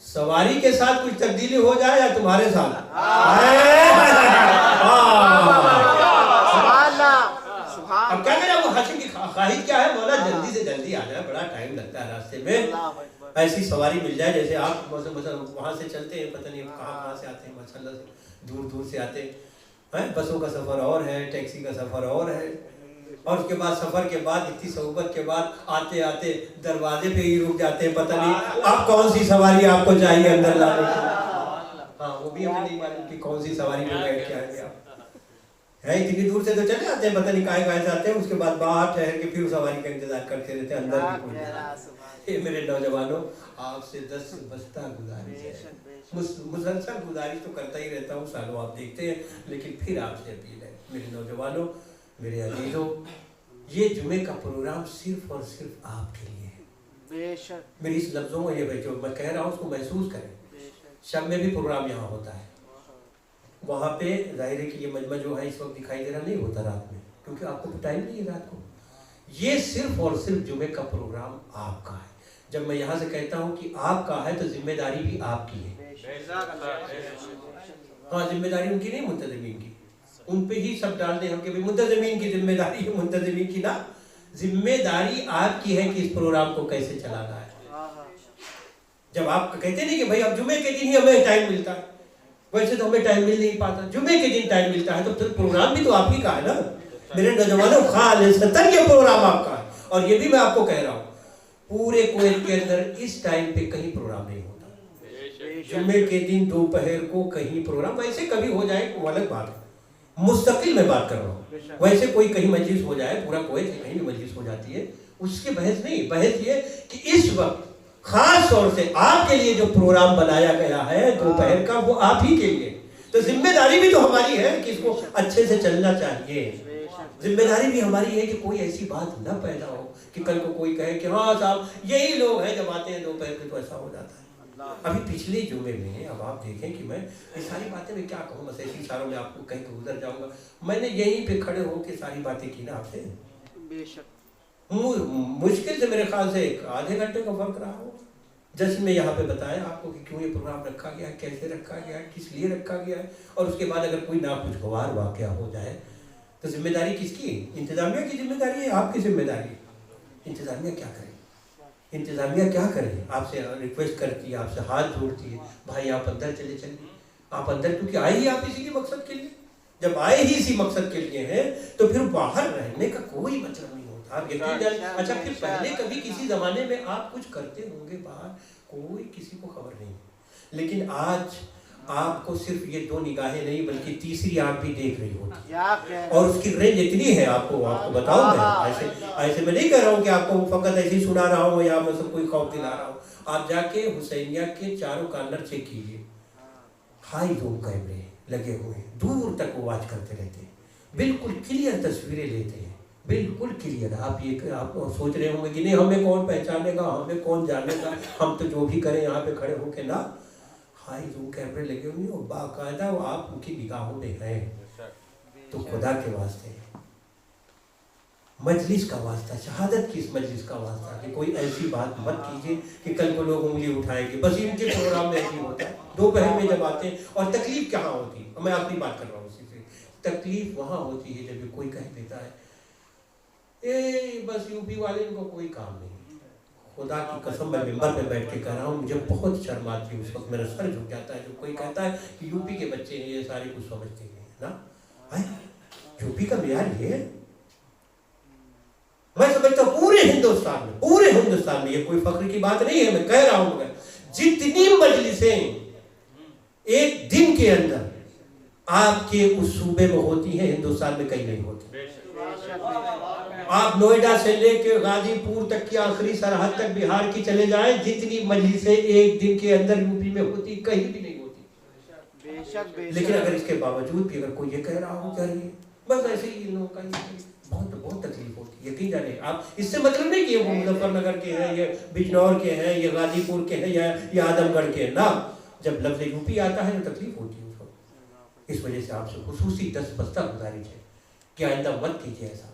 सवारी के साथ कुछ तब्दीली हो जाए या तुम्हारे साथ? अब क्या करें, वो हाशिम की ख्वाहिश क्या है? मौला जल्दी से जल्दी आ जाए, बड़ा टाइम लगता है रास्ते में, ऐसी सवारी मिल जाए जैसे आप वहां से चलते हैं, पता नहीं कहाँ से आते हैं, माशाल्लाह से दूर दूर से आते हैं। बसों का सफर और है, टैक्सी का सफर और है, और उसके बाद सफर के बाद इतनी सोहबत के बाद आते आते दरवाजे पे ही रुक जाते हैं, पता नहीं अब कौन सी सवारी आपको चाहिए अंदर लाने के। हाँ वो भी हमें नहीं मालूम कि कौन सी सवारी में बैठ के आएंगे आप, है इतनी दूर से तो चले आते हैं, पता नहीं काहे से आते हैं, उसके बाद बाहर ठहर के फिर सवारी का इंतजार करते रहते हैं अंदर भी पहुंच। ये मेरे नौजवानों आपसे 10 बस्ता गुजारिश है, मुसलसल गुजारिश तो करता ही रहता हूँ सालों, आप देखते हैं, लेकिन फिर आपसे अपील है मेरे नौजवानों, मेरे अजीजों, ये जुमे का प्रोग्राम सिर्फ और सिर्फ आपके लिए है। मेरी इस लफ्जों में ये जो मैं कह रहा हूँ उसको महसूस करें। शब में भी प्रोग्राम यहाँ होता है, वहाँ पे जाहिर है कि ये मजमा जो है इस वक्त दिखाई दे रहा नहीं होता रात में, क्योंकि आपको तो टाइम नहीं है रात को। ये सिर्फ और सिर्फ जुमे का प्रोग्राम आपका है। जब मैं यहाँ से कहता हूँ कि आपका है तो जिम्मेदारी भी आपकी है। हाँ जिम्मेदारी उनकी नहीं, मुंतज़िमीन की, उन पे ही सब डाल दें हम कि भाई मुंतज़िमीन की जिम्मेदारी है, मुंतज़िमीन की ना, जिम्मेदारी आपकी है कि इस प्रोग्राम को कैसे चलाना है। जब आप कहते नहीं कि भाई अब जुमे के दिन ही हमें टाइम मिलता है, वैसे तो हमें टाइम मिल नहीं पाता, जुमे के दिन टाइम मिलता है, तो फिर प्रोग्राम भी तो आप ही का है ना मेरे नौजवानों, खालिसतन ये प्रोग्राम आपका है। और ये भी मैं आपको कह रहा हूँ पूरे कुवैत के अंदर इस टाइम पे कहीं प्रोग्राम नहीं होता, जुमे के दिन दोपहर को कहीं प्रोग्राम, वैसे कभी हो जाए वो अलग बात है, मुस्तकिल में बात कर रहा हूँ, वैसे कोई कहीं मजलिस हो जाए, पूरा कुवैत से कहीं भी मजलिस हो जाती है, उसकी बहस नहीं। बहस ये कि इस वक्त खास तौर से आपके लिए जो प्रोग्राम बनाया गया है दोपहर का, वो आप ही के लिए, तो जिम्मेदारी भी तो हमारी है कि इसको अच्छे से चलना चाहिए। जिम्मेदारी भी हमारी है कि कोई ऐसी बात न पैदा हो कि कल को कोई कहे कि हाँ साहब यही लोग हैं, जब आते हैं दोपहर में तो ऐसा हो जाता है। अभी पिछले जुमे में अब आप देखें कि मैं ये सारी बातें मैं क्या कहूँ, बस ऐसी इशारों में आपको कहीं तो गुजर जाऊंगा, मैंने यहीं पे खड़े होकर सारी बातें की ना आपसे, मुश्किल से मेरे ख्याल से आधे घंटे का फर्क रहा हो। जैसे मैं यहाँ पे बताया आपको कि क्यों ये प्रोग्राम रखा गया है, कैसे रखा गया है, किस लिए रखा गया है, और उसके बाद अगर कोई नाखुशगवार वाकया हो जाए तो जिम्मेदारी किसकी? इंतजामिया की जिम्मेदारी है, आपकी जिम्मेदारी है। इंतजामिया क्या करे, इंतजामिया क्या करे, आपसे रिक्वेस्ट करती है, आपसे हाथ जोड़ती है, भाई आप अंदर चले चलिए, आप अंदर, क्योंकि आए ही आप इसी के मकसद के लिए, जब आए ही इसी मकसद के लिए हैं तो फिर बाहर रहने का कोई मतलब नहीं होता। आप यकीन जानिए, अच्छा फिर पहले कभी किसी जमाने में आप कुछ करते होंगे बाहर, कोई किसी को खबर नहीं, लेकिन आज आपको सिर्फ ये 2 निगाहें नहीं बल्कि तीसरी आंख भी देख रही होती है, और उसकी रेंज इतनी है, आपको बताऊं मैं, ऐसे मैं नहीं कह रहा हूँ कि आपको फकत ऐसे ही सुना रहा हूँ या मैं सब कोई खौफ दिला रहा हूँ। आप जाके हुसैनिया के चारों कॉर्नर चेक कीजिए, हाई जूम कैमरे लगे हुए हैं, दूर तक वो वॉच करते रहते हैं, बिल्कुल क्लियर तस्वीरें लेते हैं, बिल्कुल क्लियर। आप सोच रहे होंगे कि नहीं हमें कौन पहचानेगा, हमें कौन जानेगा, हम तो जो भी करें यहाँ पे खड़े होके ना, हाई जूम कैमरे लगे हुए और बाकायदा वो आप उनकी निगाहों में हैं। तो खुदा के वास्ते मजलिस का वास्ता, शहादत की इस मजलिस का वास्ता कि कोई ऐसी बात मत कीजिए कि कल को लोग उंगली उठाएंगे, बस इनके प्रोग्राम में ऐसी होता है दोपहर में जब आते हैं। और तकलीफ कहाँ होती है, मैं अपनी बात कर रहा हूँ, उसी से तकलीफ वहाँ होती है जब कोई कह देता है ए बस यूपी वाले इनको कोई काम नहीं। खुदा की कसम मैं मिंबर में बैठ के कह रहा हूँ, मुझे बहुत शर्म आती है, उस वक्त मेरा सर झुक जाता है जब कोई कहता है कि यूपी के बच्चे ये सारे कुछ समझते हैं ना। यूपी का मेयार ये, मैं समझता हूँ पूरे हिंदुस्तान में ये कोई फख्र की बात नहीं है, मैं कह रहा हूँ, मगर जितनी मजलिसें एक दिन के अंदर आपके उस सूबे में होती हैं, हिंदुस्तान में कहीं नहीं होती। आप नोएडा से लेके गाजीपुर तक की आखिरी सरहद तक बिहार की चले जाएं, जितनी मजलिसें एक दिन के अंदर यूपी में होती कहीं भी नहीं होती। बेशक लेकिन अगर इसके बावजूद भी अगर कोई ये कह रहा हो क्या ये बस ऐसे ही इन लोगों का बहुत तकलीफ होती है। यकीन जाने आप इससे मतलब नहीं कि वो मुजफ्फरनगर के हैं, ये बिजनौर के हैं, ये गाजीपुर के हैं या आदमगढ़ के हैं ना, जब लफ्ज यूपी आता है तो तकलीफ होती है उसको। इस वजह से आपसे खुसूसी दस्तबस्ता गुजारिश है कि आइंदा मत कीजिए ऐसा।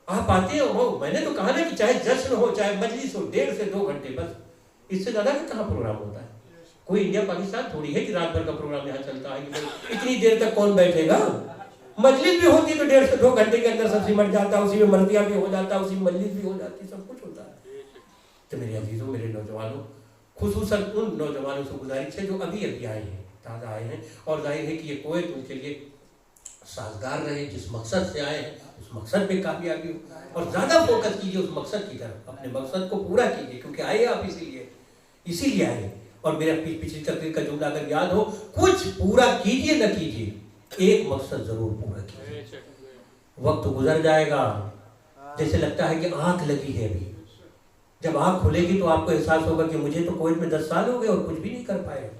आप आते हो, मैंने तो कहा ना कि चाहे जश्न हो चाहे मजलिस हो 1.5 से 2 घंटे बस, इससे ज्यादा का कहाँ प्रोग्राम होता है। कोई इंडिया पाकिस्तान थोड़ी है कि रात भर का प्रोग्राम यहाँ चलता है कि इतनी देर तक कौन बैठेगा। मजलिस भी होती तो 1.5 से 2 घंटे के अंदर सब सिमट जाता, उसी में मर्दियां भी हो जाता, उसी में मजलिस भी हो जाती, सब कुछ होता है। तो मेरे अजीजों, मेरे नौजवानों, खुसूसन उन नौजवानों से गुजारिश है जो अभी अभी आए हैं, ताज़ा आए हैं, और जाहिर है कि ये कुवैत उनके लिए साजगार रहे, जिस मकसद से आए हैं उस मकसद में कामयाबी हो, और ज़्यादा फोकस कीजिए उस मकसद की तरफ, अपने मकसद को पूरा कीजिए, क्योंकि आए आप इसीलिए आए। और मेरा पिछली तकरीर का जुमला अगर याद हो, कुछ पूरा कीजिए न कीजिए, एक मकसद जरूर पूरा कीजिए। वक्त गुजर जाएगा, जैसे लगता है कि आंख लगी है अभी, जब आंख खुलेगी तो आपको एहसास होगा कि मुझे तो कुवैत में 10 साल हो गए और कुछ भी नहीं कर पाए,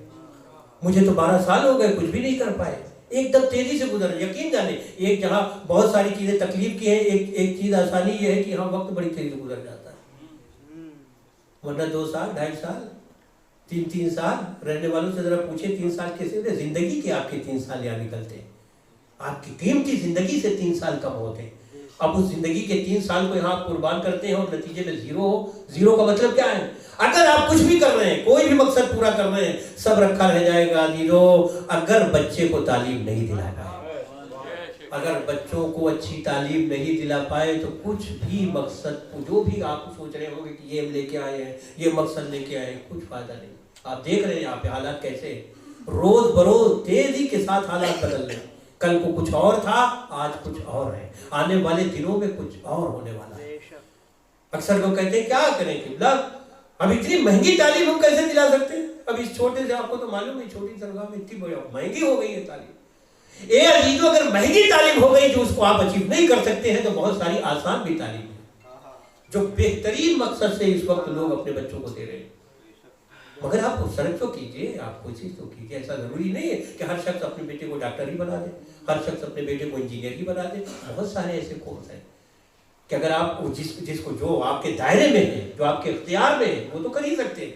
मुझे तो 12 साल हो गए कुछ भी नहीं कर पाए। एकदम तेजी से गुजर, यकीन जाने, एक जहाँ बहुत सारी चीजें तकलीफ की है, एक चीज आसानी ये है कि हाँ वक्त बड़ी तेजी से गुजर जाता है। वरना 2 साल 2.5 साल 3 साल रहने वालों से जरा पूछे 3 साल कैसे होते, जिंदगी के आपके 3 साल यहाँ निकलते हैं, आपकी कीमती जिंदगी से 3 साल कम होते हैं। अब उस जिंदगी के 3 साल को यहाँ कुर्बान करते हैं और नतीजे में 0 हो। 0 का मतलब क्या है? अगर आप कुछ भी कर रहे हैं, कोई भी मकसद पूरा कर रहे हैं, सब रखा रह जाएगा जीरो। अगर बच्चे को तालीम नहीं दिला पाए, अगर बच्चों को अच्छी तालीम नहीं दिला पाए तो कुछ भी मकसद, जो भी आप सोच रहे होंगे कि ये लेके आए हैं, ये मकसद लेके आए हैं, कुछ फायदा नहीं। आप देख रहे हैं यहाँ पे हालात कैसे रोज बरोज तेजी के साथ हालात बदल रहे हैं। कल को कुछ और था, आज कुछ और है, आने वाले दिनों में कुछ और होने वाला है। अक्सर लोग कहते हैं क्या करें किबला, अब इतनी महंगी तालीम हम कैसे दिला सकते हैं? अब इस छोटे से, आपको तो मालूम है छोटी दरगाह में इतनी महंगी हो गई है तालीम। ए अजीजों, अगर महंगी तालीम हो गई जो उसको आप अचीव नहीं कर सकते हैं, तो बहुत सारी आसान भी तालीम है जो बेहतरीन मकसद से इस वक्त लोग अपने बच्चों को दे रहे हैं। मगर आप सर्च तो कीजिए, आप कोशिश तो कीजिए। ऐसा जरूरी नहीं है कि हर शख्स अपने बेटे को डॉक्टर ही बना दे, हर शख्स अपने बेटे को इंजीनियर ही बना दे। बहुत सारे ऐसे कोर्स हैं कि अगर आप जिसको जो आपके दायरे में है, जो आपके इख्तियार में है, वो तो कर ही सकते हैं।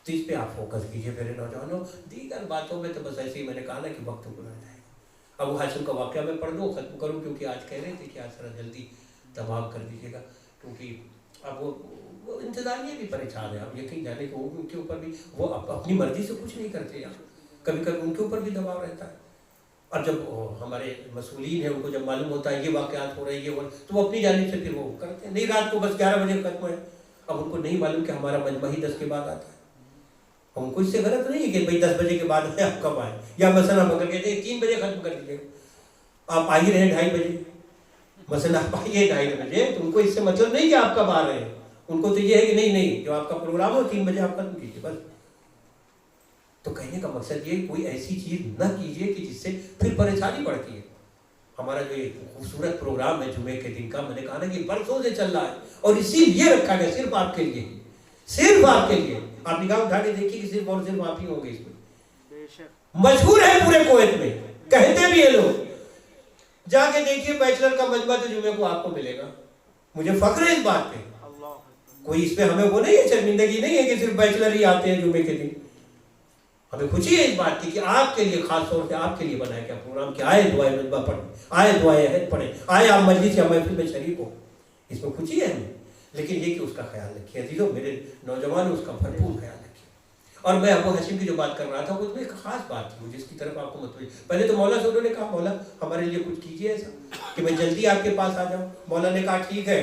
तो इस पे आप फोकस कीजिए मेरे नौजवानों। दीगर बातों में तो बस ऐसे ही मैंने कहा ना कि वक्त गुजर जाएगा। अब वो हाशिम का वाक़या मैं पढ़ दूँ, ख़त्म करूँ, क्योंकि आज कह रहे थे कि आज थोड़ा जल्दी तमाम कर दीजिएगा, क्योंकि अब वो इंतज़ामिया भी परेशान है। अब यकीन जाने कि वो उनके ऊपर भी, वो अपनी मर्जी से कुछ नहीं करते यार, कभी कभी उनके ऊपर भी दबाव रहता है। और जब हमारे मसूलीन हैं, उनको जब मालूम होता है ये वाक़यात हो रहे हैं, ये तो वो अपनी जानिब से फिर वो करते हैं। नहीं, रात को बस 11 बजे खत्म है। अब उनको नहीं मालूम कि हमारा मजमा ही 10 के बाद आता है। उनको इससे गलत नहीं है कि भाई 10 बजे के बाद है, आप कब आए, या मसलन आप अगर कहते हैं 3 बजे खत्म कर दीजिएगा, आप आ ही रहे 2:30 बजे, मसलन आप आइए 2:30 बजे, तो उनको इससे मतलब नहीं कि आप कब आ रहे हैं। उनको तो ये है कि नहीं, जो आपका प्रोग्राम हो 3 बजे आप खत्म कीजिए बस। तो कहने का मकसद ये, कोई ऐसी चीज न कीजिए कि जिससे फिर परेशानी बढ़ती है। हमारा जो ये खूबसूरत प्रोग्राम है जुमे के दिन का, मैंने कहा ना कि बरसों से चल रहा है और इसीलिए रखा गया, सिर्फ आपके लिए, सिर्फ आपके लिए। आप निगाह उठा के देखिए कि सिर्फ और सिर्फ आप ही होंगे इसमें। मशहूर है पूरे कुवैत में, कहते भी है लोग, जाके देखिए बैचलर का मजमा तो जुमे को आपको मिलेगा। मुझे फख्र है इस बात पे, कोई इस पे हमें वो नहीं है, शर्मिंदगी नहीं है कि सिर्फ बैचलर ही आते हैं जुमे के दिन। हमें खुशी है इस बात की कि आपके लिए, खास तौर से आपके लिए बनाया गया प्रोग्राम कि आए दुआए मजमा पढ़ें, आए दुआए अहद पढ़ें, आए आप मजलिस या महफिल में शरीक हो, इसमें खुशी है हमें। लेकिन ये कि उसका ख्याल रखिए अजीजों, मेरे नौजवान, उसका भरपूर ख्याल रखिए। और मैं अबू हाशिम की जो बात कर रहा था, वो एक खास बात थी जिसकी तरफ आपको मतलब, पहले तो मौला से उन्होंने कहा मौला हमारे लिए कुछ कीजिए ऐसा कि मैं जल्दी आपके पास आ जाऊँ। मौला ने कहा ठीक है,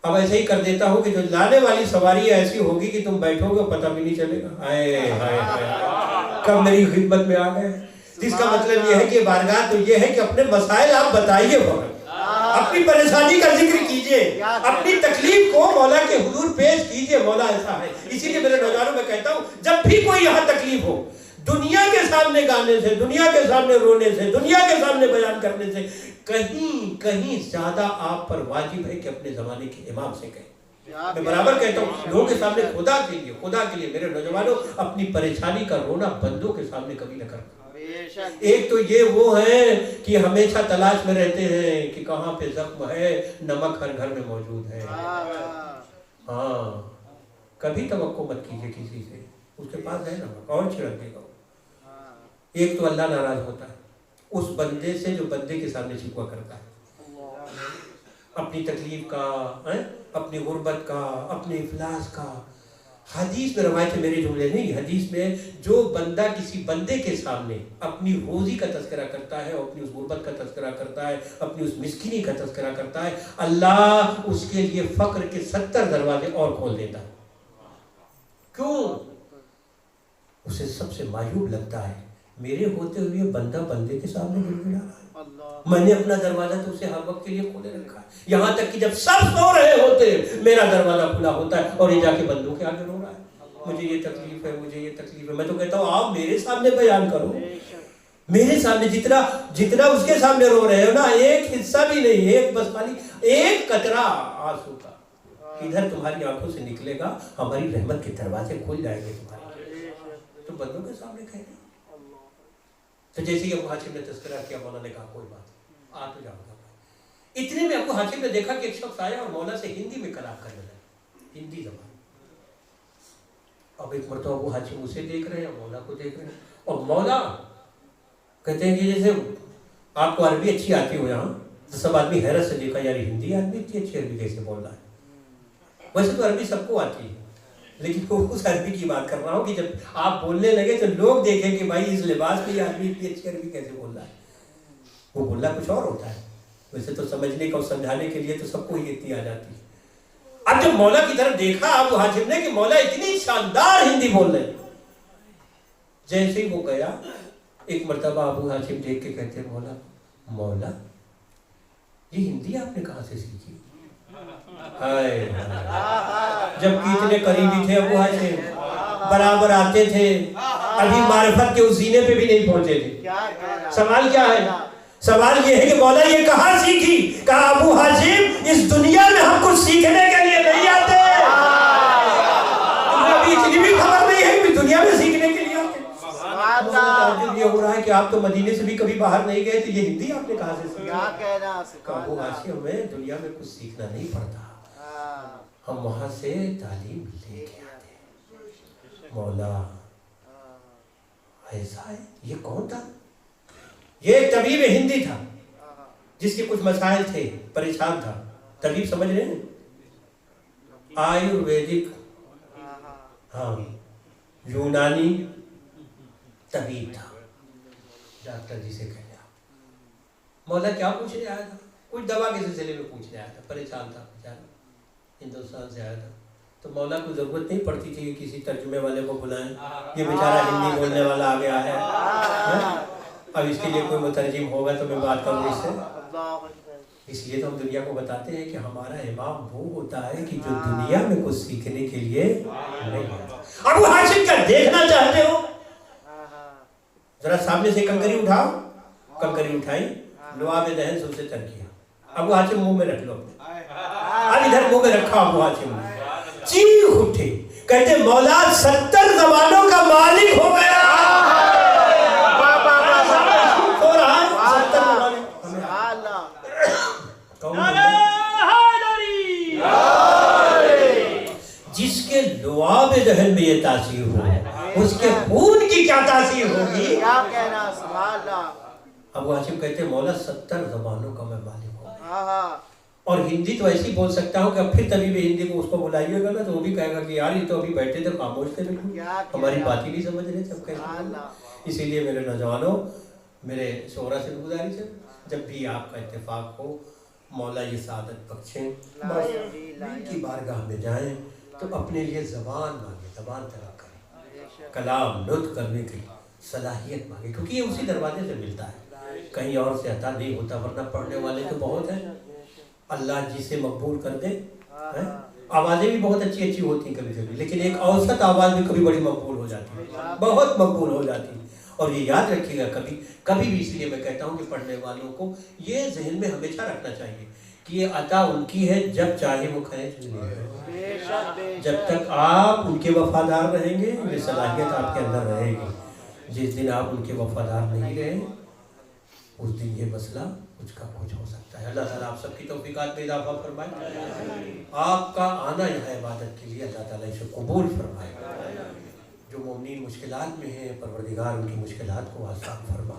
अब ऐसे ही कर देता हूँ कि जो लाने वाली सवारी ऐसी होगी कि तुम बैठोगे पता भी नहीं चलेगा। हाय हाय हाय, कब मेरी खिदमत में आ गए। जिसका मतलब ये है कि बारगाह तो ये है कि अपने मसाइल आप बताइए, अपनी परेशानी का जिक्र कीजिए, अपनी तकलीफ को मौला के हुजूर पेश कीजिए। मौला ऐसा है, इसीलिए मेरे नौजवानों में कहता हूँ, जब भी कोई यहाँ तकलीफ हो, دنیا کے سامنے گانے سے، دنیا کے سامنے رونے سے، دنیا کے سامنے بیان کرنے سے کہیں زیادہ آپ پر واجب ہے کہ اپنے زمانے کے امام سے کہیں۔ میں برابر کہتا ہوں لوگوں کے سامنے خدا کے لیے میرے نوجوانوں اپنی پریشانی کا رونا بندوں کے سامنے کبھی نہ کرنا۔ ایک تو یہ وہ ہیں کہ ہمیشہ تلاش میں رہتے ہیں کہ کہاں پہ زخم ہے، نمک ہر گھر میں موجود ہے۔ ہاں، کبھی توقع مت کیجئے کسی سے، اس کے پاس ہے نمک اور چھڑک دے گا۔ ایک تو اللہ ناراض ہوتا ہے اس بندے سے جو بندے کے سامنے شکوہ کرتا ہے، اپنی تکلیف کا، اپنی غربت کا، اپنے افلاس کا۔ حدیث میں روایت ہے، میرے جملے نہیں، حدیث میں جو بندہ کسی بندے کے سامنے اپنی روزی کا تذکرہ کرتا ہے اور اپنی اس غربت کا تذکرہ کرتا ہے، اپنی اس مسکینی کا تذکرہ کرتا ہے، اللہ اس کے لیے فقر کے 70 دروازے اور کھول دیتا ہے۔ کیوں؟ اسے سب سے معیوب لگتا ہے میرے ہوتے ہوئے بندہ بندے کے سامنے گڑگڑا رہا ہے، میں نے اپنا دروازہ تو اسے ہر وقت کے لیے کھولے رکھا ہے، یہاں تک کہ جب سب سو رہے ہوتے میرا دروازہ کھلا ہوتا ہے اور یہ جا کے بندوں کے آگے رو رہا ہے، مجھے یہ تکلیف ہے، مجھے یہ تکلیف ہے۔ میں تو کہتا ہوں آپ میرے سامنے بیان کرو، میرے سامنے جتنا اس کے سامنے رو رہے ہو نا، ایک حصہ بھی نہیں، ایک بس خالی ایک قطرہ آنسو کا ادھر تمہاری آنکھوں سے نکلے گا، ہماری رحمت کے دروازے کھل جائیں گے تمہارے، تو بندوں کے سامنے کہہ رہے۔ تو جیسے ہی ابو حاتم نے تذکرہ کیا، مولا نے کہا کوئی بات آ تو جاؤ گا۔ اتنے میں ابو حاتم نے دیکھا کہ ایک شخص آیا اور مولا سے ہندی میں کلام کرنے لگا، ہندی زبان۔ اب ایک مرتبہ ابو حاتم اسے دیکھ رہے ہیں، مولا کو دیکھ رہے ہیں، اور مولا کہتے ہیں کہ جیسے آپ کو عربی اچھی آتی ہو یہاں، تو سب آدمی حیرت سے دیکھا یار ہندی آدمی اتنی اچھی عربی کیسے بول رہا ہے۔ ویسے تو عربی سب کو آتی ہے، لیکن اس عربی کی بات کر رہا ہوں کہ جب آپ بولنے لگے تو لوگ دیکھیں کہ بھائی اس لباس میں یہ آدمی اتنی اچھی عربی کیسے بول رہا ہے۔ وہ بولنا کچھ اور ہوتا ہے، ویسے تو سمجھنے کا اور سمجھانے کے لیے تو سب کو ہی اتنی آ جاتی ہے۔ اب جب مولا کی طرف دیکھا ابو حاتم نے کہ مولا اتنی شاندار ہندی بول رہے، جیسے ہی وہ گیا ایک مرتبہ ابو حاتم دیکھ کے کہتے ہیں مولا یہ ہندی آپ نے کہاں سے سیکھی؟ جبکہ اتنے قریبی تھے ابو حاتم، برابر آتے تھے، ابھی معرفت کے اس زینے پہ بھی نہیں پہنچے تھے۔ سوال کیا ہے؟ سوال یہ ہے کہ مولا یہ کہاں سیکھی؟ کہا ابو حاتم اس دنیا میں ہم کچھ سیکھنے کے لیے نہیں آتے، تمہیں ابھی اتنی بھی خبر نہیں ہے کہ دنیا میں سیکھنے کے لیے آتے۔ یہ ہو رہا ہے کہ آپ تو مدینے سے بھی کبھی باہر نہیں گئے، تو یہ ہندی آپ نے کہاں سے سیکھی؟ ابو حاتم ہمیں دنیا میں کچھ سیکھنا نہیں پڑتا، ہم وہاں سے تعلیم لے کے آتے ہیں۔ مولا ایسا ہے؟ یہ کون تھا؟ یہ ایک طبیب ہندی تھا جس کے کچھ مسائل تھے، پریشان تھا۔ طبیب سمجھ رہے ہیں؟ آیورویدک، ہاں یونانی طبیب تھا، ڈاکٹر جسے کہتے ہیں۔ مولا کیا پوچھنے آیا تھا؟ کچھ دوا کے سلسلے میں پوچھنے آیا تھا، پریشان تھا بیچارہ، ہندوستان سے آیا تھا۔ تو مولا کو ضرورت نہیں پڑتی تھی کہ کسی ترجمے والے کو بلائیں، یہ بیچارہ ہندی بولنے والا آ گیا ہے، اب اس کے لیے کوئی مترجم ہوگا تو میں بات کروں اس سے۔ اس لیے تو ہم دنیا کو بتاتے ہیں کہ ہمارا امام وہ ہوتا ہے کہ جو دنیا میں کچھ سیکھنے کے لیے نہیں آتا۔ ابو حاتم کا دیکھنا چاہتے ہو؟ ذرا سامنے سے کنکری اٹھاؤ، کنکری اٹھائی، لعاب دہن سے اسے تر کیا، ابو حاتم منہ میں رکھ لو، اب ادھر منہ میں رکھا ابو حاتم نے، چیخ اٹھے، کہتے مولا 70 زبانوں کا مالک ہو گیا۔ جس کے لعاب ذہن میں یہ تاثیر ہو، اس کے خون کی کیا تاثیر ہوگی؟ ابو حاتم کہتے ہیں مولا 70 زبانوں کا میں مالک ہوں، اور ہندی تو ایسی بول سکتا ہوں کہ اب پھر طبیب ہندی کو اس کو بلائیے گا نا تو وہ بھی کہے گا کہ یار یہ تو ابھی بیٹھے تھے خاموش تھے، بالکل ہماری بات ہی نہیں سمجھ رہے تھے، اب کیسے؟ اسی لیے میرے نوجوانوں، میرے شعرا سے گزارش ہے، جب بھی آپ کا اتفاق ہو مولا یہ سعادت بخشیں، ان کی بارگاہ میں جائیں تو اپنے لیے زبان مانگے، زبان طلب کریں، کلام نطق کرنے کی صلاحیت مانگے، کیونکہ یہ اسی دروازے سے ملتا ہے، کہیں اور سے عطا نہیں ہوتا، ورنہ پڑھنے والے تو بہت ہیں، اللہ جسے مقبول کر دے۔ آوازیں بھی بہت اچھی اچھی ہوتی ہیں کبھی کبھی، لیکن ایک اوسط آواز بھی کبھی بڑی مقبول ہو हो जाती है, बहुत मकबूल हो जाती है। और ये याद रखिएगा, कभी भी, इसलिए मैं कहता हूँ कि पढ़ने वालों को ये जहन में हमेशा रखना चाहिए कि ये अता उनकी है, जब चाहे वो खर्च ले। जब तक आप उनके वफादार रहेंगे, ये सलाहियत आपके अंदर रहेगी। जिस दिन आप उनके वफादार नहीं रहे, उस दिन ये मसला कुछ का कुछ हो सकता है। अल्लाह ताला आप सबकी तौफीकात में इजाफा फरमाए। आपका आना यहाँ इबादत के लिए अल्लाह ताला इसे कबूल फरमाए। जो मोमिन मुश्किलात में हैं, परवरदिगार उनकी मुश्किलात को आसान फरमा।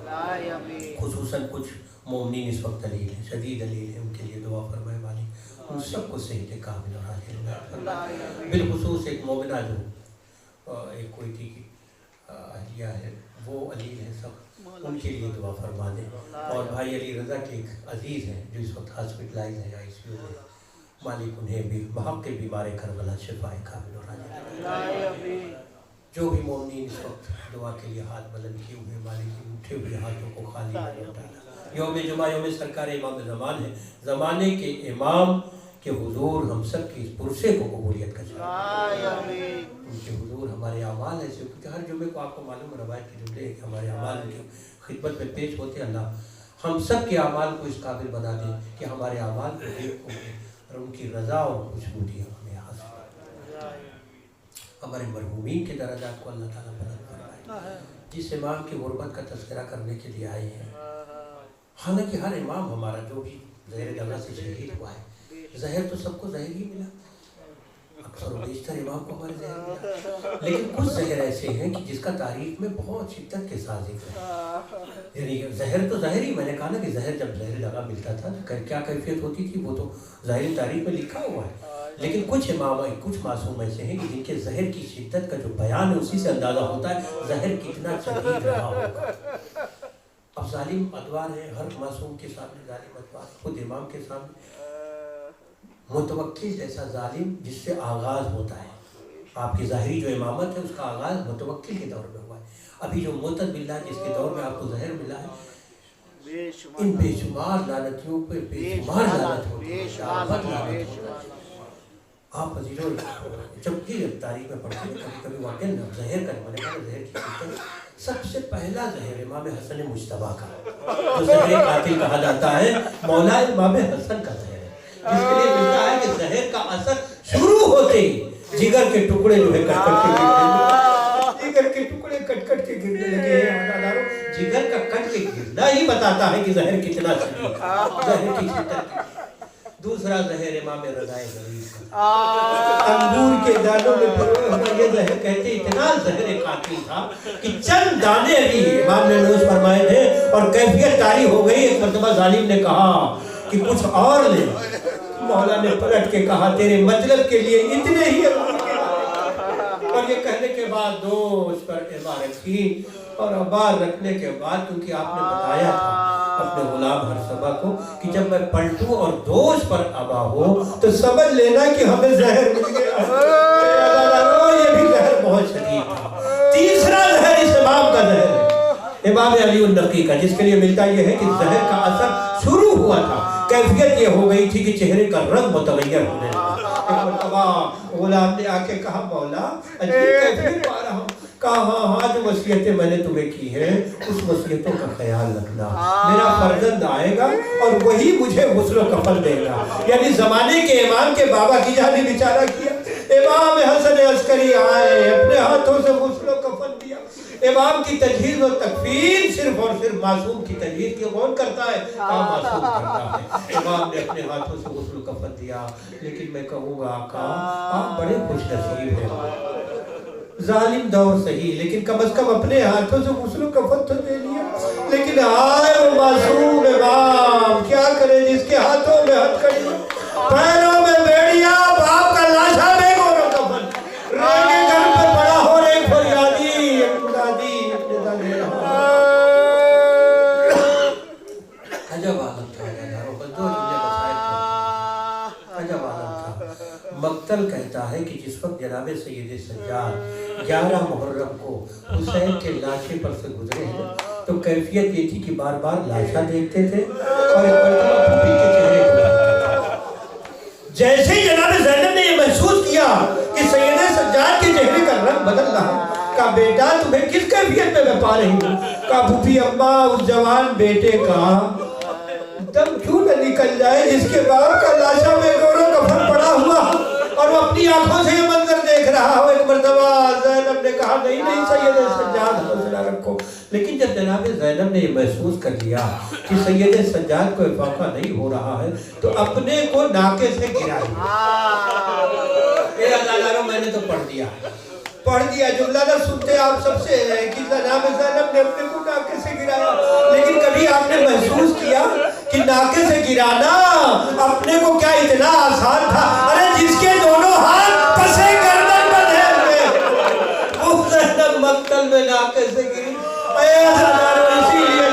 खुसूसन कुछ मोमिन इस वक्त अलील है, शदीद अलील है, उनके लिए दुआ फरमाए वाली, उन सबको सेहत कामिल और आजिल बिलखुसूस एक मोमिना जो एक कोई थी अहलिया है, वो अलील है, सब उनके लिए दुआ फरमा दें। और भाई अली रज़ा के एक अजीज़ हैं जो इस वक्त हॉस्पिटलाइज है ICU में, मालिक उन्हें भी महक के बीमार करबला शिफाए कामिल और आजिल। जो भी मोमिन इस वक्त दुआ के लिए हाथ बुलंद किए हुए, मालिक के उठे हुए हाथों को खाली नहीं उठाना। यौम जुमा यौम सरकार इमाम ज़मान है, ज़माने के इमाम के हुजूर हम सब की इस पुरसे को कबूलियत कर उनके हुजूर हमारे अमाल ऐसे, क्योंकि हर जुमे को आपको मालूम रवायत के जुमले है कि हमारे अमाल उनकी खिदमत में पेश होते। अल्लाह हम सब के अमाल को इस काबिल बना दें कि हमारे अमाल को देख और उनकी रज़ा और खुशबूदियाँ हमें हासिल। हमारे मरहूमीन के दर्जात को अल्लाह ताला बुलंद फरमाए। जिस इमाम की गुरबत का तज़किरा करने के लिए आए हैं, हालांकि हर इमाम हमारा जो भी ज़हर दगा से शहीद हुआ है, ज़हर तो सबको ज़हर ही मिला, अक्सर बेशतर इमाम को हमारे ज़हर मिला, लेकिन कुछ ज़हर ऐसे हैं कि जिसका तारीख में बहुत शिद्दत के साथ जिक्र है। यानी ज़हर तो ज़हर ही, मैंने कहा ना कि ज़हर जब ज़हर दगा मिलता था तो क्या कैफियत होती थी वो तो ज़ाहिरी तारीख में लिखा हुआ है। लेकिन कुछ इमाम कुछ मासूम ऐसे हैं कि जिनके जहर की शिद्दत का जो बयान है उसी से अंदाज़ा होता है जहर कितना शदीद रहा होगा। अब जालिम अदवार है, हर मासूम के सामने जालिम अदवार, खुद इमाम के सामने मुतवक्किल जैसा जालिम जिससे आगाज़ होता है। आपकी ज़ाहिरी जो इमामत है उसका आगाज़ मुतवक्किल के दौर में हुआ है। अभी जो मुतद बिल्लाह जिसके दौर में आपको जहर मिला है, इन बेशुमार लानतियों पे बेशुमार लानत होती है। आप अजीजों जब भी तारीख में पढ़ते हैं कभी वाकई ना जहर का, मैंने कहा जहर की शिद्दत, सबसे पहला जहर इमाम हसन मुज्तबा का, जो जहर कातिल कहा जाता है, मौला इमाम हसन का जहर है, जिसके लिए मिलता है कि जहर का असर शुरू होते ही जिगर के टुकड़े जो है जिगर के टुकड़े कट के गिरने लगे हैं। जिगर का कट के गिरना ही बताता है कि जहर कितना शदीद, जहर की शिद्दत। दूसरा जहर इमाम रज़ाए गरीब का, अंगूर के दानों में पिरोए हुए ये जहर कहते इतना जहर कातिल था कि चंद दाने भी इमाम ने नोश फरमाए थे और कैफियत तारी हो गई। एक मर्तबा जालिम ने कहा कि कुछ और ले, मौला ने पलट के कहा तेरे मतलब के लिए इतने ही। और ये कहने के बाद दोष पर इबारत की और अबार रखने के बाद, क्योंकि आपने बताया था अपने गुलाम हरसबा को कि जब मैं पलटूं और दोष पर अबा हो तो समझ लेना कि हमें जहर मिल गया। ये भी जहर बहुत शदीद था। तीसरा जहर इस इमाम का जहर है, इमाम अली उन-नकी का, जिसके लिए मिलता यह है कि जहर का असर शुरू हुआ था, कैफियत ये हो गई थी कि चेहरे का रंग मुतगय्यर होने लगा। गुलाम ने आके कहा मौला अजीब कैफियत पा रहा हूँ। कहा हाँ जो वसीयतें मैंने तुम्हें की है उस वसीयतों का ख्याल रखना। मेरा फर्जंद आएगा और वही मुझे गुस्ल कफन देगा। यानी जमाने के इमाम के बाबा की जाने बेचारा किया। इमाम हसन अस्करी आए, अपने हाथों से गुस्ल कफन दिया। इमाम की तजहीज़ और तकफीन सिर्फ और सिर्फ मासूम की तजहीज़ क्यों कौन करता है? मासूम करता है। इमाम ने अपने हाथों से गुस्ल कफन दिया। लेकिन मैं कहूँगा आका आप बड़े खुशनसीब हैं। जालिम दौर सही, लेकिन कम से कम अपने हाथों से गुस्ल कफन तो दे लिया। लेकिन आए वो मासूम इमाम, क्या करे जिसके हाथों में हथकड़ी, पैरों में बेड़िया, बाप का लाशा में गोरो कफन, रोने घर पे पड़ा हो रे फरियादी दादी अपने दादी। अजब आलम था यारो, बस दो जुमले बसाए थे। अजब आलम था। मक्तल कहता है कि जिस वक्त जनाब सैयद सज्जाद 11 मुहर्रम को हुसैन के लाशे पर से गुजरे हैं तो कैफियत ये थी कि बार बार लाशा देखते थे और एक मर्तबा पुपी के चेहरे को जैसे ही जनाब ज़ैनब ने ये महसूस किया कि सैयद सज्जाद के चेहरे का रंग बदल रहा, कहा बेटा तुम्हें किस कैफियत में मैं पा रही हूँ? कहा फूफी अम्मा उस जवान बेटे का दम क्यों न निकल जाए जिसके बाप का लाशा में गौरव कफन पड़ा हुआ और वो अपनी आंखों से ये मंजर देख रहा हो। एक मर्तबा ज़ैनब ने कहा नहीं नहीं सैयद सज्जाद हौसला रखो। लेकिन जब जनाब ज़ैनब ने ये महसूस कर लिया कि सैयद सज्जाद को इफाका नहीं हो रहा है तो अपने को नाके से गिराई। मैंने तो पढ़ दिया जुमला ना सुनते आप सबसे है कि जनाब ज़ैनब ने अपने को नाके से गिराया। लेकिन कभी आपने महसूस किया कि नाके से गिराना अपने को क्या इतना आसान था? अरे जिसके दोनों हाथ फंसे गर्दन बंधे हुए वो ज़ैनब मक्तल में नाके से गिरी। इसीलिए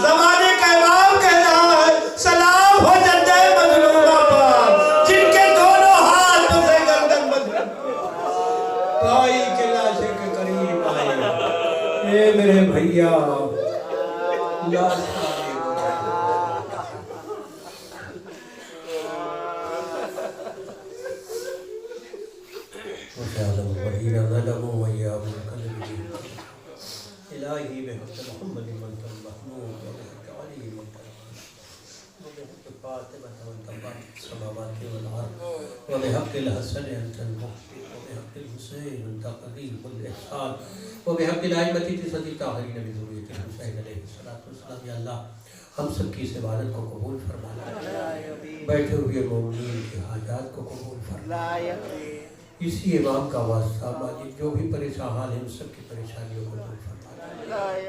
ज़माने का इमाम कह रहा है सलाम हो जद्दे मजलूमा पर जिनके दोनों हाथ फंसे गर्दन बंधे भाई के लाशे के करीब आए। ये मेरे भैया हम सबकी इस इबादत को कबूल फरमा, बैठे हुए मोमिनीन की हाजात को कबूल फरमा। इसी इमाम का वास्ता मालिक जो भी परेशान हाल है उन सब की परेशानियों को दूर फरमा।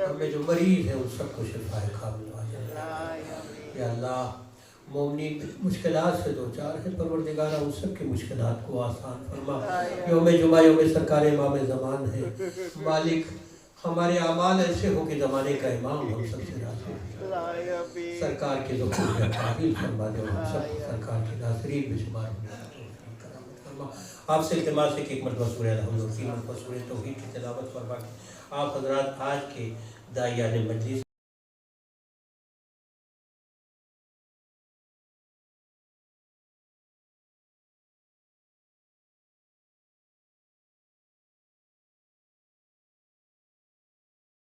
हमें जो मरीज है उन सबको शिफाए कामिल वाजिल या अल्लाह। मोमिनीन मुश्किलात से दो चार है परवरदिगारा उन सब की मुश्किलात को आसान फरमा। यौम जुमा यौम सरकार इमाम ज़मान है मालिक, हमारे अमाल ऐसे हो कि ज़माने का इमाम हम सबसे राज़ी हो। सरकार के ज़ुफ़ूर में काबिल फरमा दो, हम सब सरकार के नाज़रीन में शुमार फरमा। आपसे इल्तिमास है कि एक मरतबा सूरह अल-हम्द और 3 मरतबा सूरह तौहीद की तिलावत फरमा। आप हज़रात आज के दाइयाने मजलिस